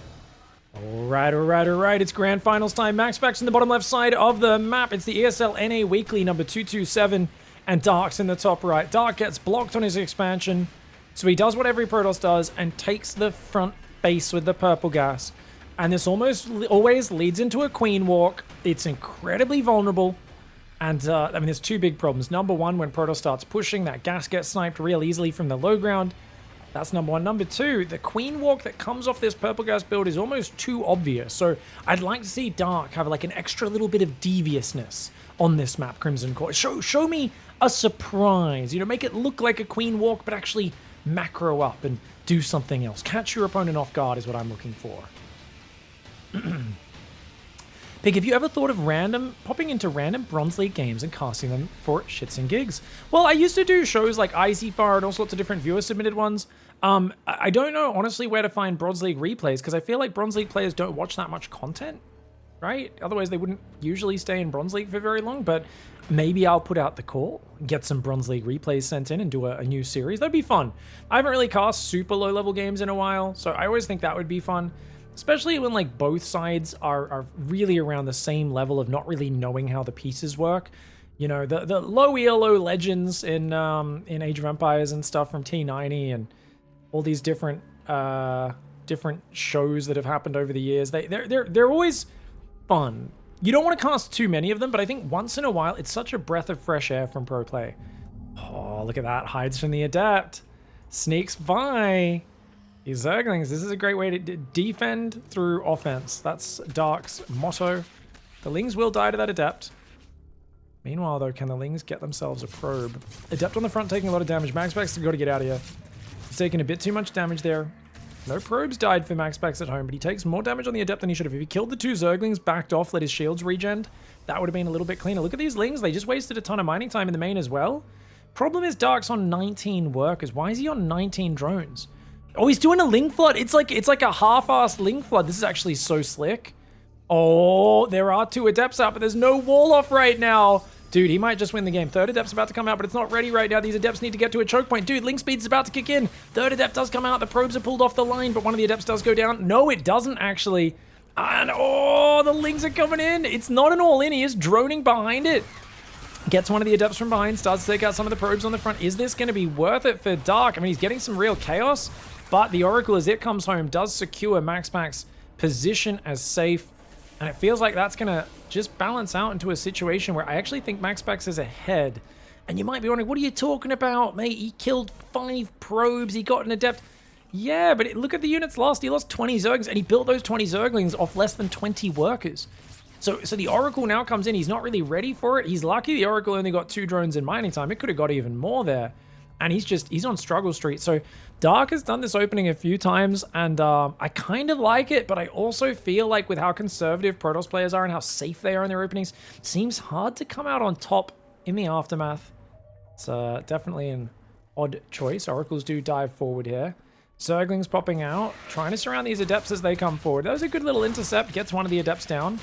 All right. It's grand finals time. MaxPax in the bottom left side of the map. It's the ESL NA Weekly number 227, and Dark's in the top right. Dark gets blocked on his expansion, so he does what every Protoss does and takes the front base with the purple gas. And this almost always leads into a Queen Walk. It's incredibly vulnerable. And, I mean, there's 2 big problems. Number 1, when Protoss starts pushing, that gas gets sniped real easily from the low ground. That's number 1. Number 2, the Queen Walk that comes off this purple gas build is almost too obvious. So I'd like to see Dark have like an extra little bit of deviousness on this map, Crimson Core. Show me a surprise. You know, make it look like a Queen Walk, but actually macro up and do something else. Catch your opponent off guard is what I'm looking for. Pig, have you ever thought of popping into random Bronze League games and casting them for shits and gigs? Well, I used to do shows like ICFAR and all sorts of different viewer-submitted ones. I don't know, honestly, where to find Bronze League replays, because I feel like Bronze League players don't watch that much content, right? Otherwise, they wouldn't usually stay in Bronze League for very long, but maybe I'll put out the call, get some Bronze League replays sent in, and do a new series. That'd be fun. I haven't really cast super low-level games in a while, so I always think that would be fun. Especially when like both sides are really around the same level of not really knowing how the pieces work. You know, the low ELO legends in Age of Empires and stuff from T90 and all these different shows that have happened over the years. They're always fun You don't want to cast too many of them, but I think once in a while, it's such a breath of fresh air from pro play. Oh, look at that. Hides from the Adept. Sneaks by. These Zerglings. This is a great way to defend through offense. That's Dark's motto. The Lings will die to that Adept. Meanwhile, though, can the Lings get themselves a probe? Adept on the front taking a lot of damage. MaxPax has got to get out of here. He's taking a bit too much damage there. No probes died for MaxPax at home, but he takes more damage on the Adept than he should have. If he killed the 2 Zerglings, backed off, let his shields regen, that would have been a little bit cleaner. Look at these Lings. They just wasted a ton of mining time in the main as well. Problem is Dark's on 19 workers. Why is he on 19 drones? Oh, he's doing a Ling Flood. It's like a half-assed Ling Flood. This is actually so slick. Oh, there are 2 Adepts out, but there's no wall off right now. Dude, he might just win the game. 3rd Adept's about to come out, but it's not ready right now. These Adepts need to get to a choke point. Dude, Link Speed's about to kick in. 3rd Adept does come out. The probes are pulled off the line, but one of the Adepts does go down. No, it doesn't actually. And oh, the Lings are coming in. It's not an all-in. He is droning behind it. Gets one of the Adepts from behind. Starts to take out some of the probes on the front. Is this going to be worth it for Dark? I mean, he's getting some real chaos, but the Oracle, as it comes home, does secure MaxPax's position as safe. And it feels like that's going to just balance out into a situation where I actually think MaxPax is ahead. And you might be wondering, what are you talking about, mate? He killed 5 probes. He got an Adept. Yeah, but look at the units lost. He lost 20 Zerglings, and he built those 20 Zerglings off less than 20 workers. So the Oracle now comes in. He's not really ready for it. He's lucky the Oracle only got 2 drones in mining time. It could have got even more there. And he's on struggle street. So Dark has done this opening a few times, and I kind of like it, but I also feel like with how conservative Protoss players are and how safe they are in their openings, it seems hard to come out on top in the aftermath. It's definitely an odd choice. Oracles do dive forward here. Zerglings popping out, trying to surround these Adepts as they come forward. That was a good little intercept, gets one of the Adepts down.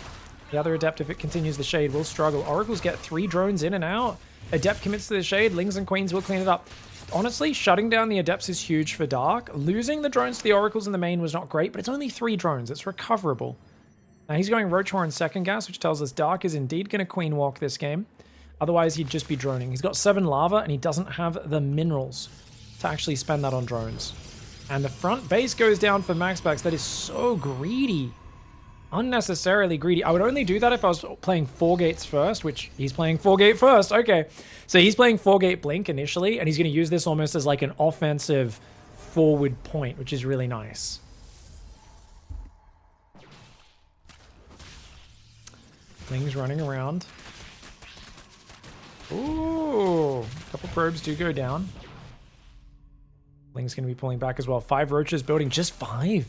The other Adept, if it continues the shade, will struggle. Oracles get 3 drones in and out. Adept commits to the shade. Lings and Queens will clean it up. Honestly, shutting down the Adepts is huge for Dark. Losing the drones to the Oracles in the main was not great, but it's only 3 drones. It's recoverable. Now he's going Roach Horn second gas, which tells us Dark is indeed going to Queen Walk this game. Otherwise, he'd just be droning. He's got 7 lava, and he doesn't have the minerals to actually spend that on drones. And the front base goes down for MaxPax. That is so greedy. Unnecessarily greedy. I would only do that if I was playing 4 gates first, which he's playing 4 gate first. Okay. So he's playing 4 gate blink initially, and he's going to use this almost as like an offensive forward point, which is really nice. Things running around. Ooh. A couple probes do go down. Ling's going to be pulling back as well. 5 roaches building. Just 5.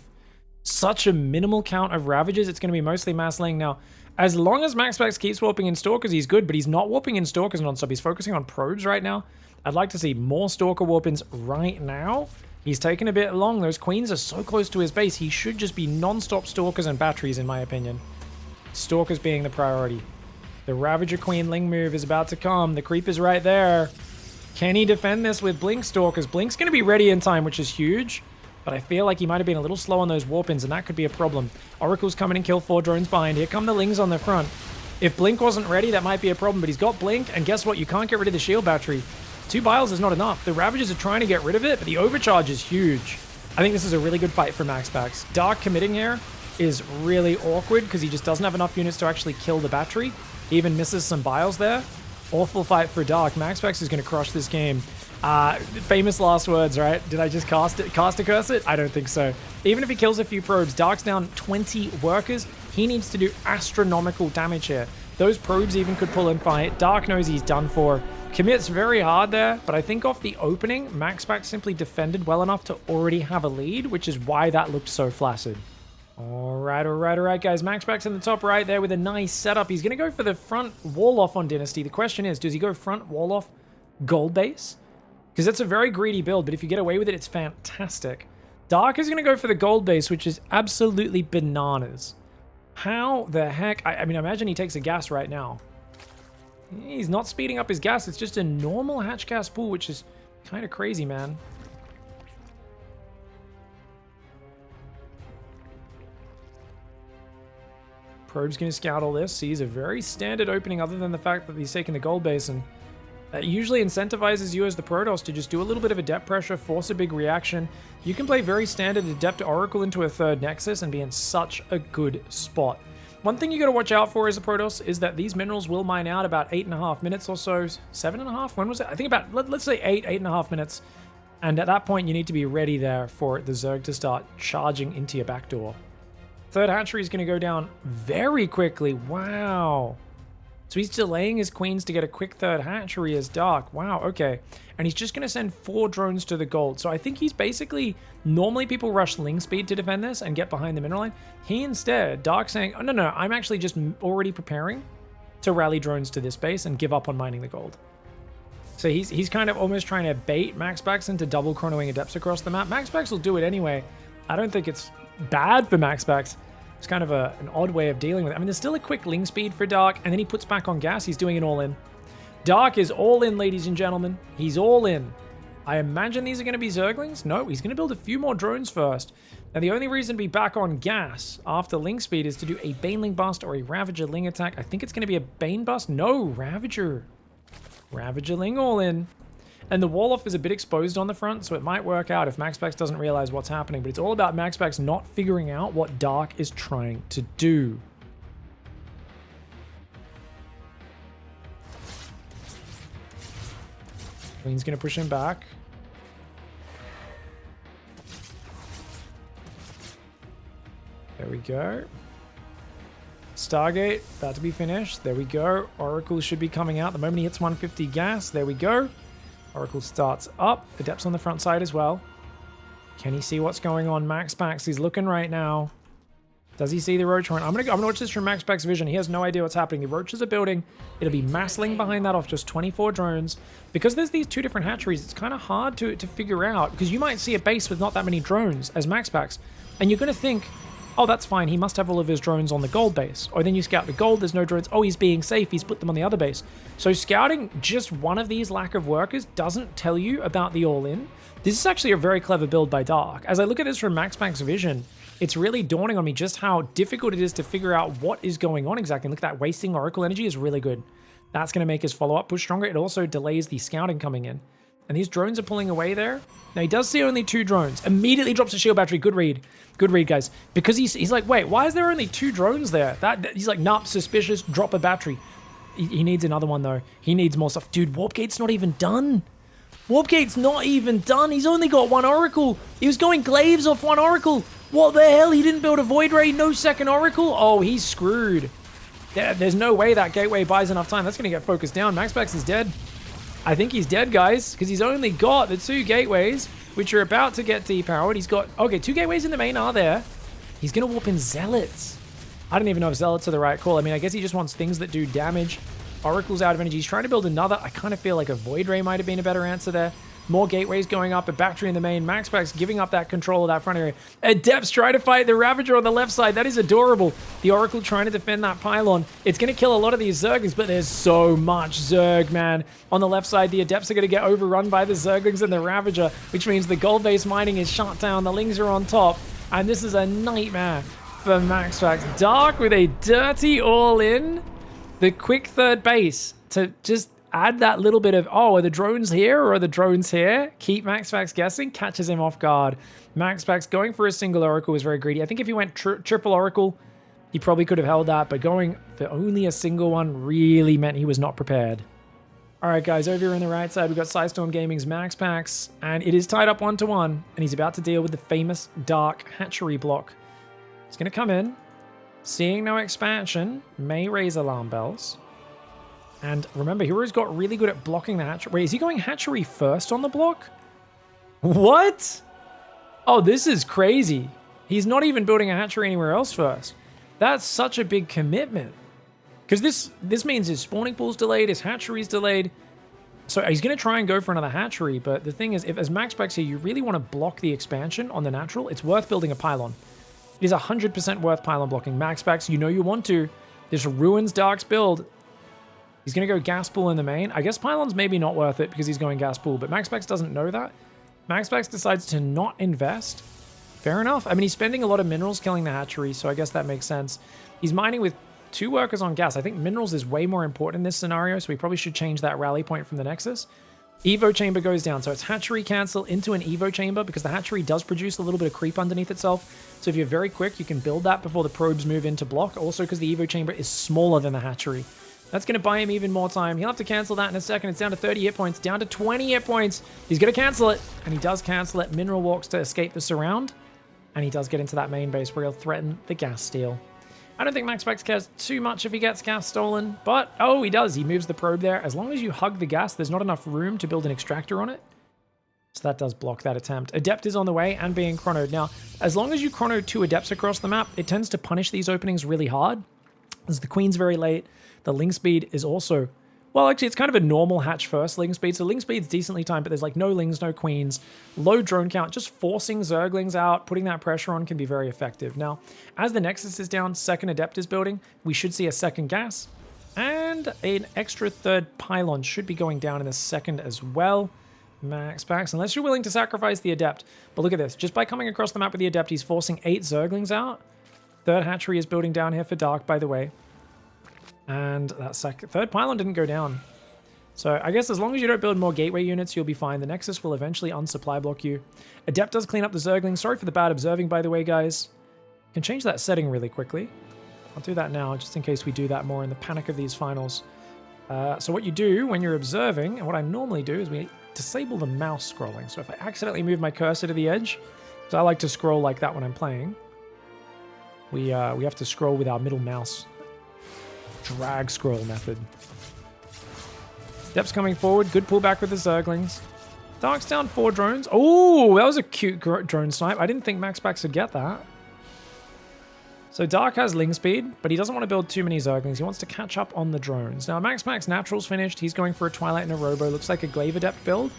Such a minimal count of Ravages. It's going to be mostly mass laying now. As long as MaxPax keeps warping in Stalkers, he's good, but he's not warping in Stalkers non-stop. He's focusing on probes right now. I'd like to see more Stalker warp-ins right now. He's taken a bit long. Those Queens are so close to his base. He should just be non-stop Stalkers and batteries, in my opinion. Stalkers being the priority. The Ravager Queen Ling move is about to come. The creep is right there. Can he defend this with Blink Stalkers? Blink's going to be ready in time, which is huge. But I feel like he might have been a little slow on those warp-ins, and that could be a problem. Oracle's coming and kill 4 drones behind. Here come the Lings on the front. If Blink wasn't ready, that might be a problem, but he's got Blink, and guess what? You can't get rid of the shield battery. 2 Biles is not enough. The Ravagers are trying to get rid of it, but the overcharge is huge. I think this is a really good fight for MaxPax. Dark committing here is really awkward because he just doesn't have enough units to actually kill the battery. He even misses some Biles there. Awful fight for Dark. MaxPax is going to crush this game. Famous last words, right? Did I just cast a curse it? I don't think so. Even if he kills a few probes, Dark's down 20 workers. He needs to do astronomical damage here. Those probes even could pull and fight. Dark knows he's done for. Commits very hard there, but I think off the opening, MaxPax simply defended well enough to already have a lead, which is why that looked so flaccid. All right, guys. MaxPax in the top right there with a nice setup. He's going to go for the front wall off on Dynasty. The question is, does he go front wall off gold base? Because that's a very greedy build, but if you get away with it, it's fantastic. Dark is going to go for the gold base, which is absolutely bananas. How the heck? I mean, I imagine he takes a gas right now. He's not speeding up his gas. It's just a normal hatch gas pool, which is kind of crazy, man. Probe's going to scout all this. Sees a very standard opening other than the fact that he's taking the gold base, and that usually incentivizes you as the Protoss to just do a little bit of Adept pressure, force a big reaction. You can play very standard Adept Oracle into a 3rd Nexus and be in such a good spot. One thing you got to watch out for as a Protoss is that these minerals will mine out about 8.5 minutes or so. 7.5? When was it? I think about, let's say 8.5 minutes. And at that point, you need to be ready there for the Zerg to start charging into your back door. Third hatchery is going to go down very quickly. Wow. So he's delaying his queens to get a quick third hatchery as Dark. Wow, okay. And he's just going to send 4 drones to the gold. So I think he's basically... Normally people rush Ling speed to defend this and get behind the mineral line. He instead, Dark saying, oh, no, I'm actually just already preparing to rally drones to this base and give up on mining the gold. So he's kind of almost trying to bait MaxPax into double chronoing adepts across the map. MaxPax will do it anyway. I don't think it's bad for MaxPax. It's kind of an odd way of dealing with it. I mean, there's still a quick Ling speed for Dark, and then he puts back on gas. He's doing it all in. Dark is all in, ladies and gentlemen. He's all in. I imagine these are going to be Zerglings. No, he's going to build a few more drones first. Now, the only reason to be back on gas after Ling speed is to do a Baneling bust or a Ravager Ling attack. I think it's going to be a Bane bust. No, Ravager. Ravager Ling all in. And the wall-off is a bit exposed on the front, so it might work out if MaxPax doesn't realize what's happening. But it's all about MaxPax not figuring out what Dark is trying to do. Queen's going to push him back. There we go. Stargate, about to be finished. There we go. Oracle should be coming out the moment he hits 150 gas. There we go. Oracle starts up. Adept's on the front side as well. Can he see what's going on? MaxPax, he's looking right now. Does he see the Roach Horn? I'm gonna watch this from MaxPax vision. He has no idea what's happening. The Roaches are building. It'll be massling behind that off just 24 drones. Because there's these 2 different hatcheries, it's kind of hard to figure out. Because you might see a base with not that many drones as MaxPax. And you're going to think, oh, that's fine. He must have all of his drones on the gold base. Or then you scout the gold, there's no drones. Oh, he's being safe. He's put them on the other base. So scouting just one of these lack of workers doesn't tell you about the all-in. This is actually a very clever build by Dark. As I look at this from MaxPax vision, it's really dawning on me just how difficult it is to figure out what is going on exactly. Look at that. Wasting Oracle energy is really good. That's going to make his follow-up push stronger. It also delays the scouting coming in. And these drones are pulling away there. Now, he does see only 2 drones. Immediately drops a shield battery. Good read. Good read, guys. Because he's like, wait, why is there only 2 drones there? He's like, nah, suspicious. Drop a battery. He needs another one, though. He needs more stuff. Dude, Warp Gate's not even done. Warp Gate's not even done. He's only got 1 Oracle. He was going Glaives off 1 Oracle. What the hell? He didn't build a Void Ray, no second Oracle? Oh, he's screwed. There's no way that Gateway buys enough time. That's going to get focused down. MaxPax is dead. I think he's dead, guys, because he's only got the 2 gateways, which are about to get depowered. He's got, okay, 2 gateways in the main are there. He's going to warp in Zealots. I don't even know if Zealots are the right call. I mean, I guess he just wants things that do damage. Oracle's out of energy. He's trying to build another. I kind of feel like a Void Ray might have been a better answer there. More gateways going up, a battery in the main. MaxPax giving up that control of that front area. Adepts trying to fight the Ravager on the left side. That is adorable. The Oracle trying to defend that pylon. It's going to kill a lot of these Zerglings, but there's so much Zerg, man. On the left side, the Adepts are going to get overrun by the Zerglings and the Ravager, which means the gold-based mining is shut down. The Lings are on top, and this is a nightmare for MaxPax. Dark with a dirty all-in. The quick third base to just add that little bit of, oh, are the drones here or are the drones here? Keep MaxPax guessing, catches him off guard. MaxPax going for a single Oracle was very greedy. I think if he went triple Oracle, he probably could have held that, but going for only a single one really meant he was not prepared. All right, guys, over here on the right side, we've got Psystorm Gaming's MaxPax, and it is tied up 1-1, and he's about to deal with the famous Dark Hatchery block. He's going to come in, seeing no expansion, may raise alarm bells. And remember, Hero's got really good at blocking the hatchery. Wait, is he going hatchery first on the block? What? Oh, this is crazy. He's not even building a hatchery anywhere else first. That's such a big commitment. Because this means his spawning pool's delayed, his hatchery's delayed. So he's going to try and go for another hatchery. But the thing is, if as MaxPax here, you really want to block the expansion on the natural, it's worth building a pylon. It is 100% worth pylon blocking. MaxPax, you know you want to. This ruins Dark's build. He's going to go gas pool in the main. I guess pylon's maybe not worth it because he's going gas pool, but MaxPax doesn't know that. MaxPax decides to not invest. Fair enough. I mean, he's spending a lot of minerals killing the hatchery, so I guess that makes sense. He's mining with 2 workers on gas. I think minerals is way more important in this scenario, so we probably should change that rally point from the Nexus. Evo chamber goes down. So it's hatchery cancel into an Evo chamber because the hatchery does produce a little bit of creep underneath itself. So if you're very quick, you can build that before the probes move into block. Also because the Evo chamber is smaller than the hatchery. That's going to buy him even more time. He'll have to cancel that in a second. It's down to 30 hit points, down to 20 hit points. He's going to cancel it. And he does cancel it. Mineral walks to escape the surround. And he does get into that main base where he'll threaten the gas steal. I don't think MaxPax cares too much if he gets gas stolen, but oh, he does. He moves the probe there. As long as you hug the gas, there's not enough room to build an extractor on it. So that does block that attempt. Adept is on the way and being chronoed. Now, as long as you chrono 2 Adepts across the map, it tends to punish these openings really hard. As the Queen's very late, the Ling speed is also... Well, actually, it's kind of a normal hatch first Ling speed. So Ling speed's decently timed, but there's like no Lings, no Queens, low drone count. Just forcing Zerglings out, putting that pressure on can be very effective. Now, as the Nexus is down, second Adept is building. We should see a second gas. And an extra third pylon should be going down in a second as well. MaxPax, unless you're willing to sacrifice the Adept. But look at this. Just by coming across the map with the Adept, he's forcing 8 Zerglings out. Third hatchery is building down here for Dark, by the way. And that third pylon didn't go down. So I guess as long as you don't build more gateway units, you'll be fine. The Nexus will eventually unsupply block you. Adept does clean up the Zergling. Sorry for the bad observing, by the way, guys. Can change that setting really quickly. I'll do that now, just in case we do that more in the panic of these finals. So what you do when you're observing, and what I normally do, is we disable the mouse scrolling. So if I accidentally move my cursor to the edge, because I like to scroll like that when I'm playing, we have to scroll with our middle mouse drag scroll method. Steps coming forward. Good pullback with the Zerglings. Dark's down 4 drones. Oh, that was a cute drone snipe. I didn't think MaxPax would get that. So Dark has Ling speed, but he doesn't want to build too many Zerglings. He wants to catch up on the drones. Now, MaxPax Natural's finished. He's going for a Twilight and a Robo. Looks like a Glaive Adept build.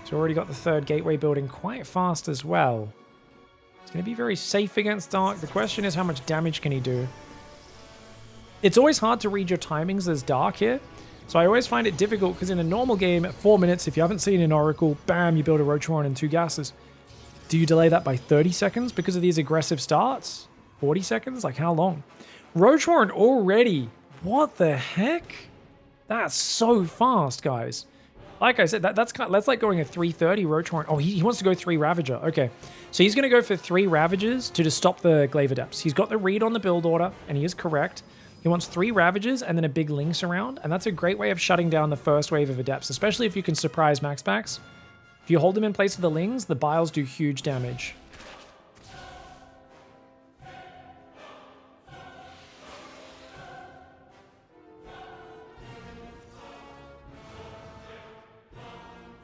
He's already got the third gateway building quite fast as well. It's going to be very safe against Dark. The question is, how much damage can he do? It's always hard to read your timings as Dark here. So I always find it difficult because in a normal game at 4 minutes, if you haven't seen an Oracle, bam, you build a Roach Warren and 2 gases. Do you delay that by 30 seconds because of these aggressive starts? 40 seconds? Like how long? Roach Warren already. What the heck? That's so fast, guys. Like I said, that's like going a 330 Roach Warren. Oh, he wants to go 3 Ravager. Okay. So he's going to go for 3 Ravagers to just stop the Glaive Adepts. He's got the read on the build order, and he is correct. He wants 3 Ravagers and then a big Ling surround, and that's a great way of shutting down the first wave of Adepts, especially if you can surprise MaxPax. If you hold them in place with the Lings, the Biles do huge damage.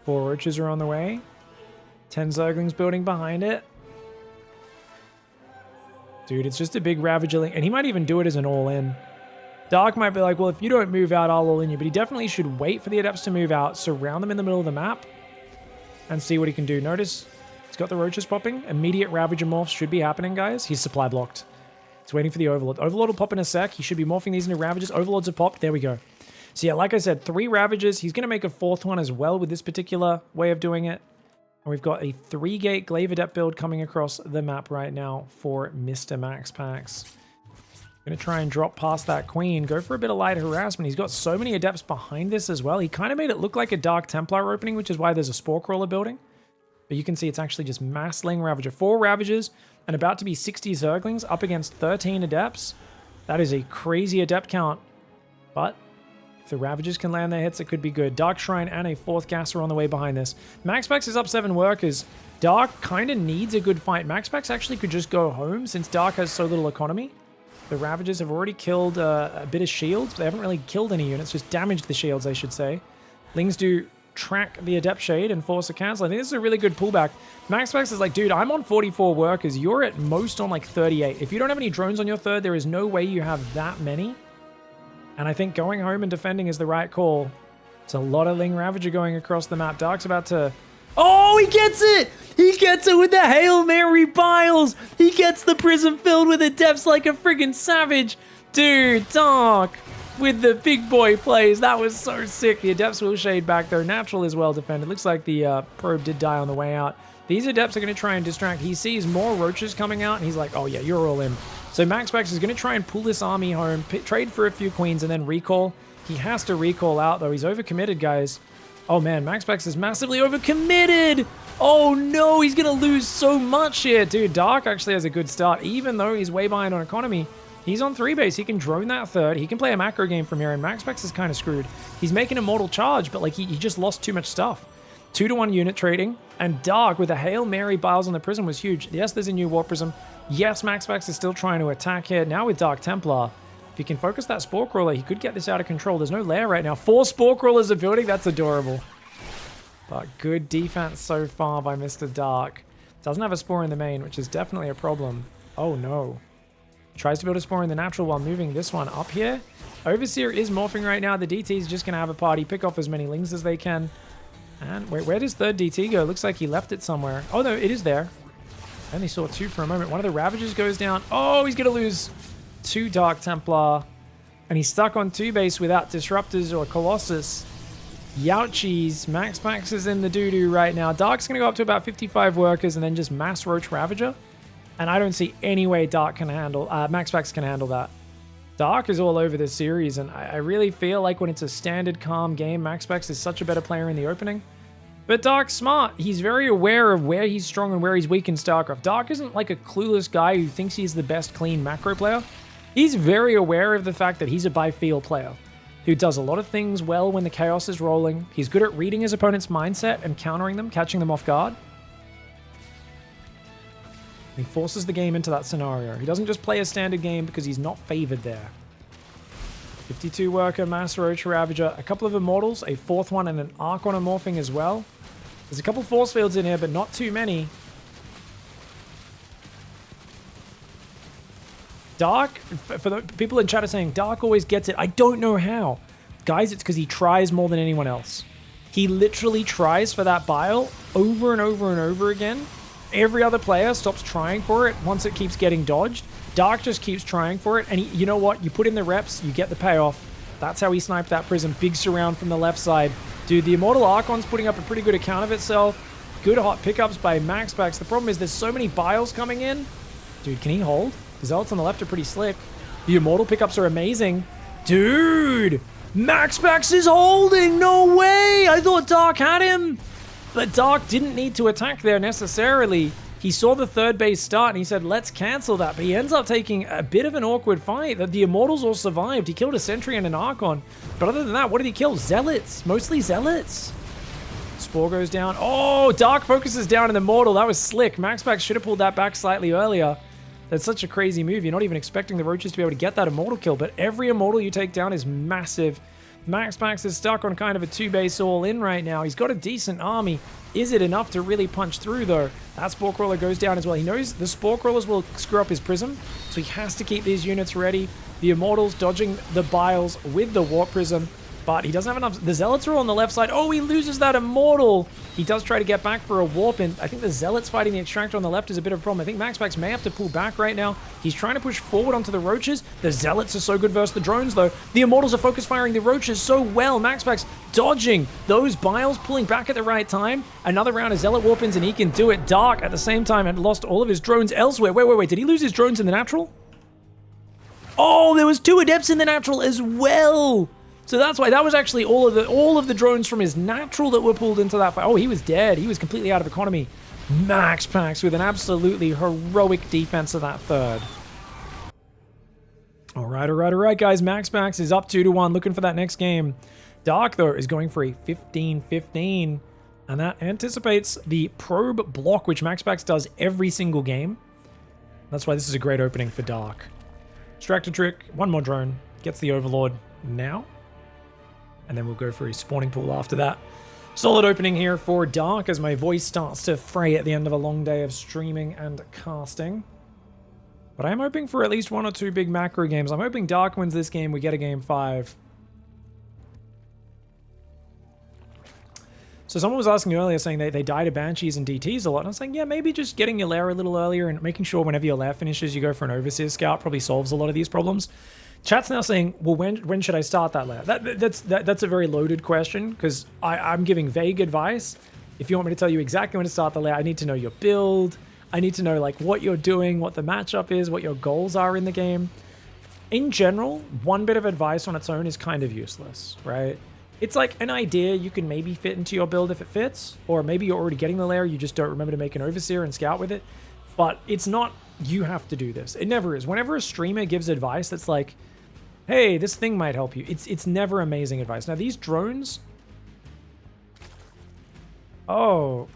Four Roaches are on the way. 10 Zerglings building behind it. Dude, it's just a big Ravager Ling, and he might even do it as an all-in. Dark might be like, well, if you don't move out, I'll all-in you, but he definitely should wait for the Adepts to move out, surround them in the middle of the map, and see what he can do. Notice he's got the Roaches popping. Immediate Ravager morphs should be happening, guys. He's supply blocked. He's waiting for the Overlord. Overlord will pop in a sec. He should be morphing these into Ravagers. Overlords have popped. There we go. So yeah, like I said, 3 Ravagers. He's going to make a 4th one as well with this particular way of doing it. And we've got a 3-gate Glaive Adept build coming across the map right now for Mr. MaxPax. Going to try and drop past that Queen. Go for a bit of light harassment. He's got so many Adepts behind this as well. He kind of made it look like a Dark Templar opening, which is why there's a Spore Crawler building. But you can see it's actually just mass Ling Ravager. 4 Ravagers and about to be 60 Zerglings up against 13 Adepts. That is a crazy Adept count. But if the Ravagers can land their hits, it could be good. Dark Shrine and a 4th gas are on the way behind this. MaxPax is up 7 workers. Dark kind of needs a good fight. MaxPax actually could just go home since Dark has so little economy. The Ravagers have already killed a bit of shields. They haven't really killed any units, just damaged the shields, I should say. Lings do track the Adept Shade and force a cancel. I think this is a really good pullback. MaxPax is like, dude, I'm on 44 workers. You're at most on like 38. If you don't have any drones on your third, there is no way you have that many. And I think going home and defending is the right call. It's a lot of Ling Ravager going across the map. Dark's about to... Oh, he gets it! He gets it with the Hail Mary Biles! He gets the prism filled with Adepts like a friggin' savage! Dude, Dark with the big boy plays. That was so sick. The Adepts will shade back though. Natural is well defended. Looks like the probe did die on the way out. These Adepts are going to try and distract. He sees more Roaches coming out and he's like, oh yeah, you're all in. So MaxPax is going to try and pull this army home, trade for a few Queens and then recall. He has to recall out though. He's overcommitted, guys. Oh man, MaxPax is massively overcommitted. Oh no, he's gonna lose so much here. Dude, Dark actually has a good start. Even though he's way behind on economy, he's on 3 base. He can drone that third. He can play a macro game from here, and MaxPax is kind of screwed. He's making a mortal charge, but like he just lost too much stuff. 2-to-1 unit trading, and Dark with a Hail Mary Biles on the Prism was huge. Yes, there's a new Warp Prism. Yes, MaxPax is still trying to attack here. Now with Dark Templar, if he can focus that Spore Crawler, he could get this out of control. There's no lair right now. 4 Spore Crawlers are building. That's adorable. But good defense so far by Mr. Dark. Doesn't have a Spore in the main, which is definitely a problem. Oh no. Tries to build a Spore in the natural while moving this one up here. Overseer is morphing right now. The DT is just going to have a party, pick off as many Lings as they can. And where does third DT go? Looks like he left it somewhere. Oh no, it is there. I only saw 2 for a moment. One of the Ravagers goes down. Oh, he's going to lose 2 Dark Templar. And he's stuck on 2 base without Disruptors or Colossus. Youchies. MaxPax is in the doo-doo right now. Dark's going to go up to about 55 workers and then just mass Roach Ravager. And I don't see any way Dark can handle, MaxPax can handle that. Dark is all over this series, and I really feel like when it's a standard calm game, MaxPax is such a better player in the opening. But Dark's smart. He's very aware of where he's strong and where he's weak in StarCraft. Dark isn't like a clueless guy who thinks he's the best clean macro player. He's very aware of the fact that he's a by-feel player who does a lot of things well when the chaos is rolling. He's good at reading his opponent's mindset and countering them, catching them off guard. He forces the game into that scenario. He doesn't just play a standard game because he's not favored there. 52 worker, Mass Roach Ravager, a couple of Immortals, a 4th one, and an Archon morphing as well. There's a couple force fields in here, but not too many. Dark, for the people in chat are saying, Dark always gets it. I don't know how. Guys, it's because he tries more than anyone else. He literally tries for that bile over and over and over again. Every other player stops trying for it once it keeps getting dodged. Dark just keeps trying for it, and you know what? You put in the reps, you get the payoff. That's how he sniped that Prism. Big surround from the left side. Dude, the Immortal Archon's putting up a pretty good account of itself. Good hot pickups by MaxPax. The problem is there's so many biles coming in. Dude, can he hold? The Zealots on the left are pretty slick. The Immortal pickups are amazing. Dude! MaxPax is holding! No way! I thought Dark had him! But Dark didn't need to attack there necessarily. He saw the third base start and he said, let's cancel that. But he ends up taking a bit of an awkward fight. The Immortals all survived. He killed a Sentry and an Archon. But other than that, what did he kill? Zealots. Mostly Zealots. Spore goes down. Oh, Dark focuses down an Immortal. That was slick. MaxPax should have pulled that back slightly earlier. That's such a crazy move. You're not even expecting the Roaches to be able to get that Immortal kill. But every Immortal you take down is massive. MaxPax is stuck on kind of a 2-base all-in right now. He's got a decent army. Is it enough to really punch through, though? That Spore Crawler goes down as well. He knows the Spore Crawlers will screw up his Prism, so he has to keep these units ready. The Immortals dodging the Biles with the Warp Prism, but he doesn't have enough. The Zealots are on the left side. Oh, he loses that Immortal. He does try to get back for a Warp, and I think the Zealots fighting the Extractor on the left is a bit of a problem. I think MaxPax may have to pull back right now. He's trying to push forward onto the Roaches. The Zealots are so good versus the drones, though. The Immortals are focus firing the Roaches so well. MaxPax dodging those Biles, pulling back at the right time. Another round of Zealot Warpins, and he can do it. Dark, at the same time, had lost all of his drones elsewhere. Wait. Did he lose his drones in the natural? Oh, there was 2 Adepts in the natural as well. So that's why that was actually all of the drones from his natural that were pulled into that fight. Oh, he was dead. He was completely out of economy. MaxPax with an absolutely heroic defense of that third. All right, guys. MaxPax is up 2-1, looking for that next game. Dark, though, is going for a 15-15, and that anticipates the probe block, which MaxPax does every single game. That's why this is a great opening for Dark. Extractor trick, 1 more drone, gets the Overlord now. And then we'll go for a spawning pool after that. Solid opening here for Dark as my voice starts to fray at the end of a long day of streaming and casting. But I am hoping for at least 1 or 2 big macro games. I'm hoping Dark wins this game. We get a game 5. So someone was asking earlier saying they die to Banshees and DTs a lot. And I was saying, yeah, maybe just getting your lair a little earlier and making sure whenever your lair finishes, you go for an Overseer Scout probably solves a lot of these problems. Chat's now saying, well, when should I start that lair? That's a very loaded question because I'm giving vague advice. If you want me to tell you exactly when to start the lair, I need to know your build. I need to know like what you're doing, what the matchup is, what your goals are in the game. In general, 1 bit of advice on its own is kind of useless, right? It's like an idea you can maybe fit into your build if it fits, or maybe you're already getting the lair, you just don't remember to make an overseer and scout with it. But it's not, you have to do this. It never is. Whenever a streamer gives advice that's like, hey, this thing might help you, it's never amazing advice. Now these drones, oh,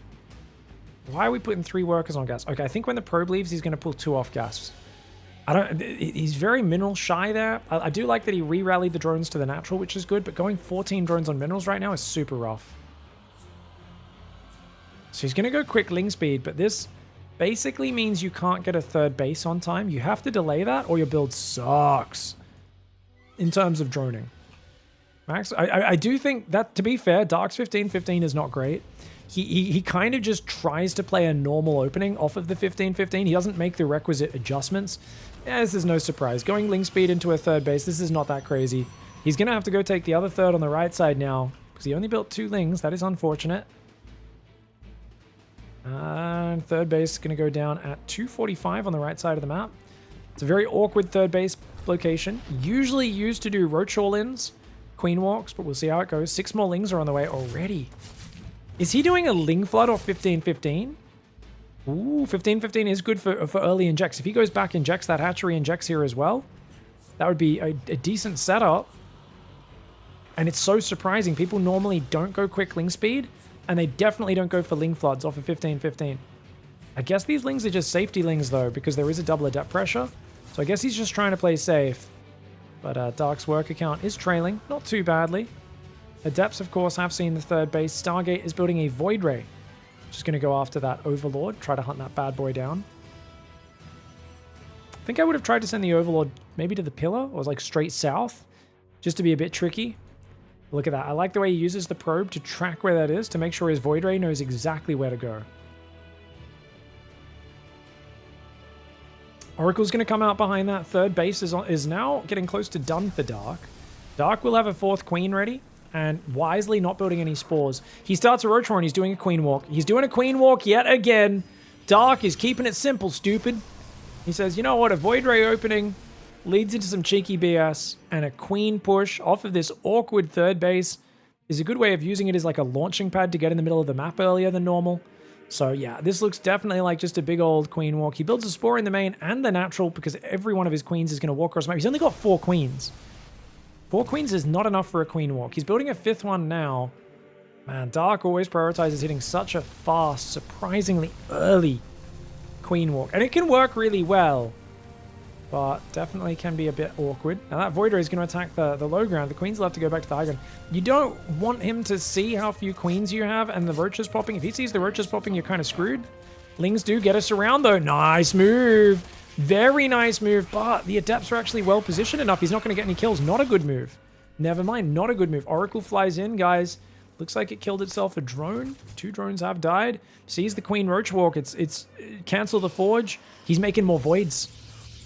why are we putting 3 workers on gas? Okay, I think when the probe leaves, he's going to pull 2 off gas. He's very mineral shy there. I do like that he re-rallied the drones to the natural, which is good, but going 14 drones on minerals right now is super rough. So he's going to go quick ling speed, but this basically means you can't get a 3rd base on time. You have to delay that or your build sucks in terms of droning. Max, I do think that, to be fair, Dark's 15-15 is not great. He kind of just tries to play a normal opening off of the 15-15. He doesn't make the requisite adjustments. Yeah, this is no surprise. Going ling speed into a 3rd base, this is not that crazy. He's going to have to go take the other 3rd on the right side now, because he only built 2 lings. That is unfortunate. And 3rd base is going to go down at 245 on the right side of the map. It's a very awkward 3rd base location. Usually used to do roach all-ins, queen walks, but we'll see how it goes. 6 more lings are on the way already. Is he doing a ling flood or 15-15? Ooh, 15-15 is good for early injects. If he goes back injects, that hatchery injects here as well, that would be a decent setup. And it's so surprising. People normally don't go quick ling speed, and they definitely don't go for ling floods off of 15-15. I guess these lings are just safety lings, though, because there is a double adept pressure. So I guess he's just trying to play safe. But Dark's work account is trailing, not too badly. Adepts, of course, have seen the 3rd base. Stargate is building a Void Ray. Just going to go after that Overlord, try to hunt that bad boy down. I think I would have tried to send the Overlord maybe to the pillar, or like straight south, just to be a bit tricky. Look at that. I like the way he uses the probe to track where that is, to make sure his Void Ray knows exactly where to go. Oracle's going to come out behind that. 3rd base is now getting close to done for Dark. Dark will have a 4th queen ready, and wisely not building any spores. He starts a Roach Horn, he's doing a queen walk. He's doing a queen walk yet again. Dark is keeping it simple, stupid. He says, you know what, a Void Ray opening leads into some cheeky BS, and a queen push off of this awkward 3rd base is a good way of using it as like a launching pad to get in the middle of the map earlier than normal. So yeah, this looks definitely like just a big old queen walk. He builds a spore in the main and the natural because every one of his queens is going to walk across the map. He's only got 4 queens. 4 queens is not enough for a queen walk. He's building a 5th one now. Man, Dark always prioritizes hitting such a fast, surprisingly early queen walk. And it can work really well, but definitely can be a bit awkward. Now that Void Ray is going to attack the low ground. The queens will have to go back to the high ground. You don't want him to see how few queens you have and the roaches popping. If he sees the roaches popping, you're kind of screwed. Lings do get us around though. Nice move. Very nice move, but the Adepts are actually well positioned enough. He's not going to get any kills. Not a good move. Never mind, not a good move. Oracle flies in, guys. Looks like it killed itself a drone. 2 drones have died. Sees the Queen Roach walk. It's cancel the Forge. He's making more voids.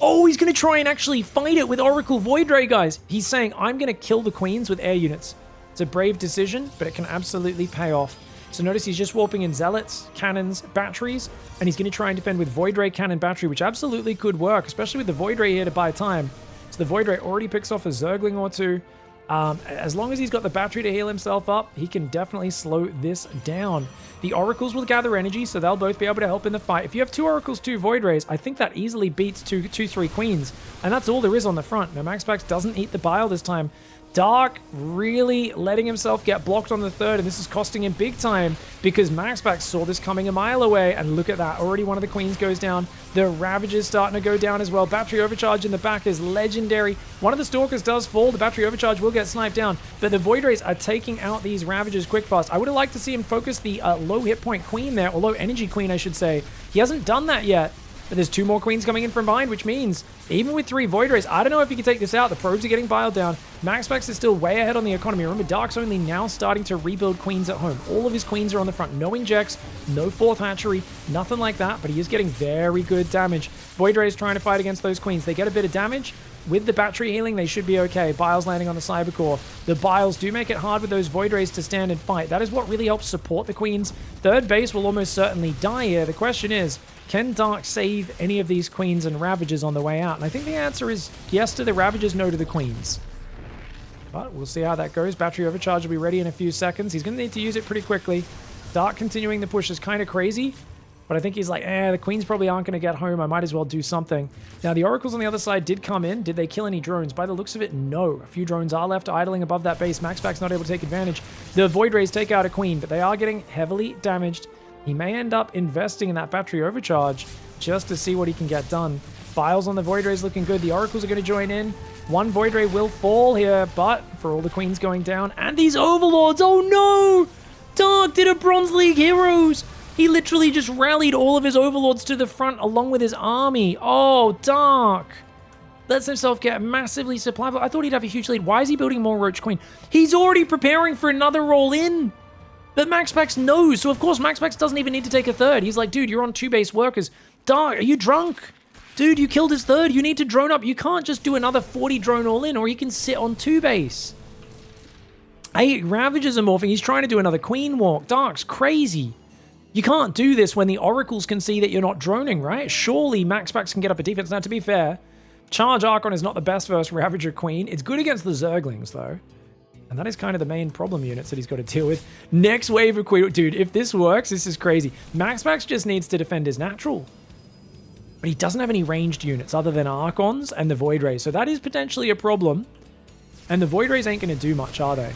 Oh, he's going to try and actually fight it with Oracle Void Ray, guys. He's saying, I'm going to kill the Queens with air units. It's a brave decision, but it can absolutely pay off. So notice he's just warping in Zealots, Cannons, Batteries, and he's going to try and defend with Void Ray, Cannon, Battery, which absolutely could work, especially with the Void Ray here to buy time. So the Void Ray already picks off a Zergling or 2. As long as he's got the Battery to heal himself up, he can definitely slow this down. The Oracles will gather energy, so they'll both be able to help in the fight. If you have 2 Oracles, 2 Void Rays, I think that easily beats 3 Queens. And that's all there is on the front. Now, MaxPax doesn't eat the bile this time. Dark really letting himself get blocked on the 3rd, and this is costing him big time because MaxPax saw this coming a mile away, and look at that. Already one of the Queens goes down. The Ravager's starting to go down as well. Battery Overcharge in the back is legendary. One of the Stalkers does fall. The Battery Overcharge will get sniped down, but the Void Rays are taking out these Ravagers quick fast. I would have liked to see him focus the low hit point Queen there, or low energy Queen, I should say. He hasn't done that yet. But there's 2 more Queens coming in from behind, which means even with 3 Void Rays, I don't know if he can take this out. The probes are getting biled down. MaxPax is still way ahead on the economy. Remember, Dark's only now starting to rebuild Queens at home. All of his Queens are on the front. No injects, no 4th hatchery, nothing like that, but he is getting very good damage. Void Rays trying to fight against those Queens. They get a bit of damage. With the battery healing, they should be okay. Biles landing on the Cybercore. The Biles do make it hard with those Void Rays to stand and fight. That is what really helps support the Queens. 3rd base will almost certainly die here. The question is, can Dark save any of these Queens and Ravagers on the way out? And I think the answer is yes to the Ravagers, no to the Queens. But we'll see how that goes. Battery overcharge will be ready in a few seconds. He's going to need to use it pretty quickly. Dark continuing the push is kind of crazy. But I think he's like, the queens probably aren't going to get home. I might as well do something. Now, the oracles on the other side did come in. Did they kill any drones? By the looks of it, no. A few drones are left idling above that base. MaxPax not able to take advantage. The Void Rays take out a queen, but they are getting heavily damaged. He may end up investing in that battery overcharge just to see what he can get done. Files on the Void Rays looking good. The oracles are going to join in. One Void Ray will fall here, but for all the queens going down, and these overlords, oh no! Dark did a Bronze League Heroes! He literally just rallied all of his overlords to the front along with his army. Oh, Dark lets himself get massively supplied. I thought he'd have a huge lead. Why is he building more Roach Queen? He's already preparing for another roll-in. But MaxPax knows, so of course MaxPax doesn't even need to take a third. He's like, dude, you're on 2 base workers. Dark, are you drunk? Dude, you killed his third. You need to drone up. You can't just do another 40 drone all-in, or you can sit on 2 base. 8 Ravagers are morphing. He's trying to do another Queen Walk. Dark's crazy. You can't do this when the Oracles can see that you're not droning, right? Surely MaxPax can get up a defense. Now, to be fair, Charge Archon is not the best versus Ravager Queen. It's good against the Zerglings, though. And that is kind of the main problem units that he's got to deal with. Next wave of Queen... Dude, if this works, this is crazy. MaxPax just needs to defend his natural. But he doesn't have any ranged units other than Archons and the Void Rays. So that is potentially a problem. And the Void Rays ain't going to do much, are they?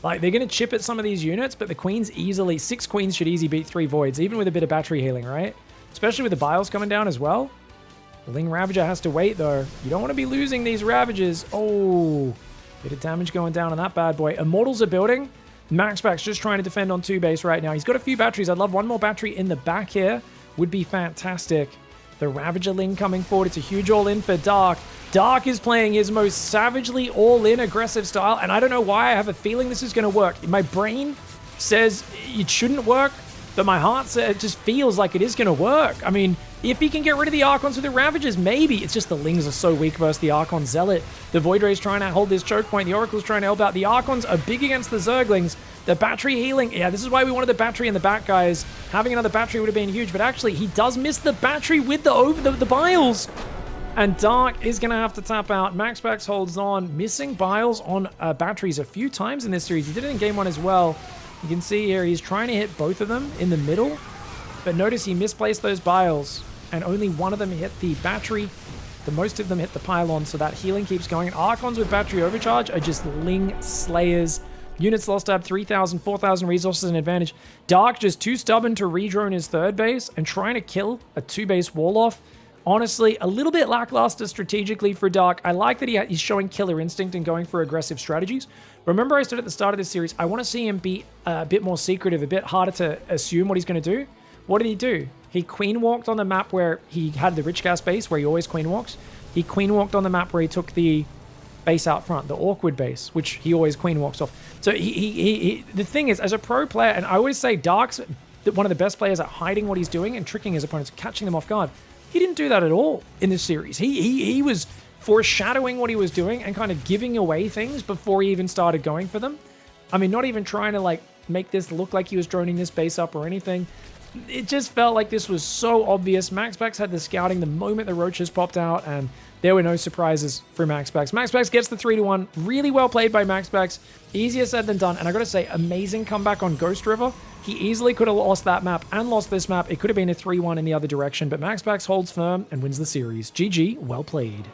Like, they're going to chip at some of these units, but the Queens easily... 6 Queens should easily beat 3 Voids, even with a bit of battery healing, right? Especially with the Biles coming down as well. The Ling Ravager has to wait, though. You don't want to be losing these Ravagers. Oh, bit of damage going down on that bad boy. Immortals are building. MaxPax just trying to defend on 2 base right now. He's got a few batteries. I'd love one more battery in the back here. Would be fantastic. The Ravager Ling coming forward. It's a huge all-in for Dark. Dark is playing his most savagely all-in aggressive style, and I don't know why. I have a feeling this is going to work. My brain says it shouldn't work, but my heart says it just feels like it is going to work. I mean, if he can get rid of the Archons with the Ravagers, maybe. It's just the Lings are so weak versus the Archon Zealot. The Void Ray's trying to hold this choke point. The Oracle's trying to help out. The Archons are big against the Zerglings. The battery healing. Yeah, this is why we wanted the battery in the back, guys. Having another battery would have been huge, but actually, he does miss the battery with the Biles. And Dark is going to have to tap out. MaxPax holds on, missing Biles on batteries a few times in this series. He did it in game 1 as well. You can see here, he's trying to hit both of them in the middle. But notice he misplaced those Biles, and only one of them hit the battery. The most of them hit the pylon, so that healing keeps going. And Archons with battery overcharge are just Ling Slayers. Units lost up 3,000, 4,000 resources and advantage. Dark just too stubborn to redrone his 3rd base and trying to kill a 2-base wall off. Honestly, a little bit lackluster strategically for Dark. I like that he's showing killer instinct and going for aggressive strategies. Remember I said at the start of this series, I want to see him be a bit more secretive, a bit harder to assume what he's going to do. What did he do? He queen walked on the map where he had the rich gas base, where he always queen walks. He queen walked on the map where he took the base out front, the awkward base, which he always queen walks off. So the thing is, as a pro player, and I always say Dark's one of the best players at hiding what he's doing and tricking his opponents, catching them off guard. He didn't do that at all in this series. He was foreshadowing what he was doing and kind of giving away things before he even started going for them. I mean, not even trying to like make this look like he was droning this base up or anything. It just felt like this was so obvious. MaxPax had the scouting the moment the roaches popped out, and there were no surprises for MaxPax. MaxPax gets the 3-1. Really well played by MaxPax. Easier said than done. And I got to say, amazing comeback on Ghost River. He easily could have lost that map and lost this map. It could have been a 3-1 in the other direction, but MaxPax holds firm and wins the series. GG, well played.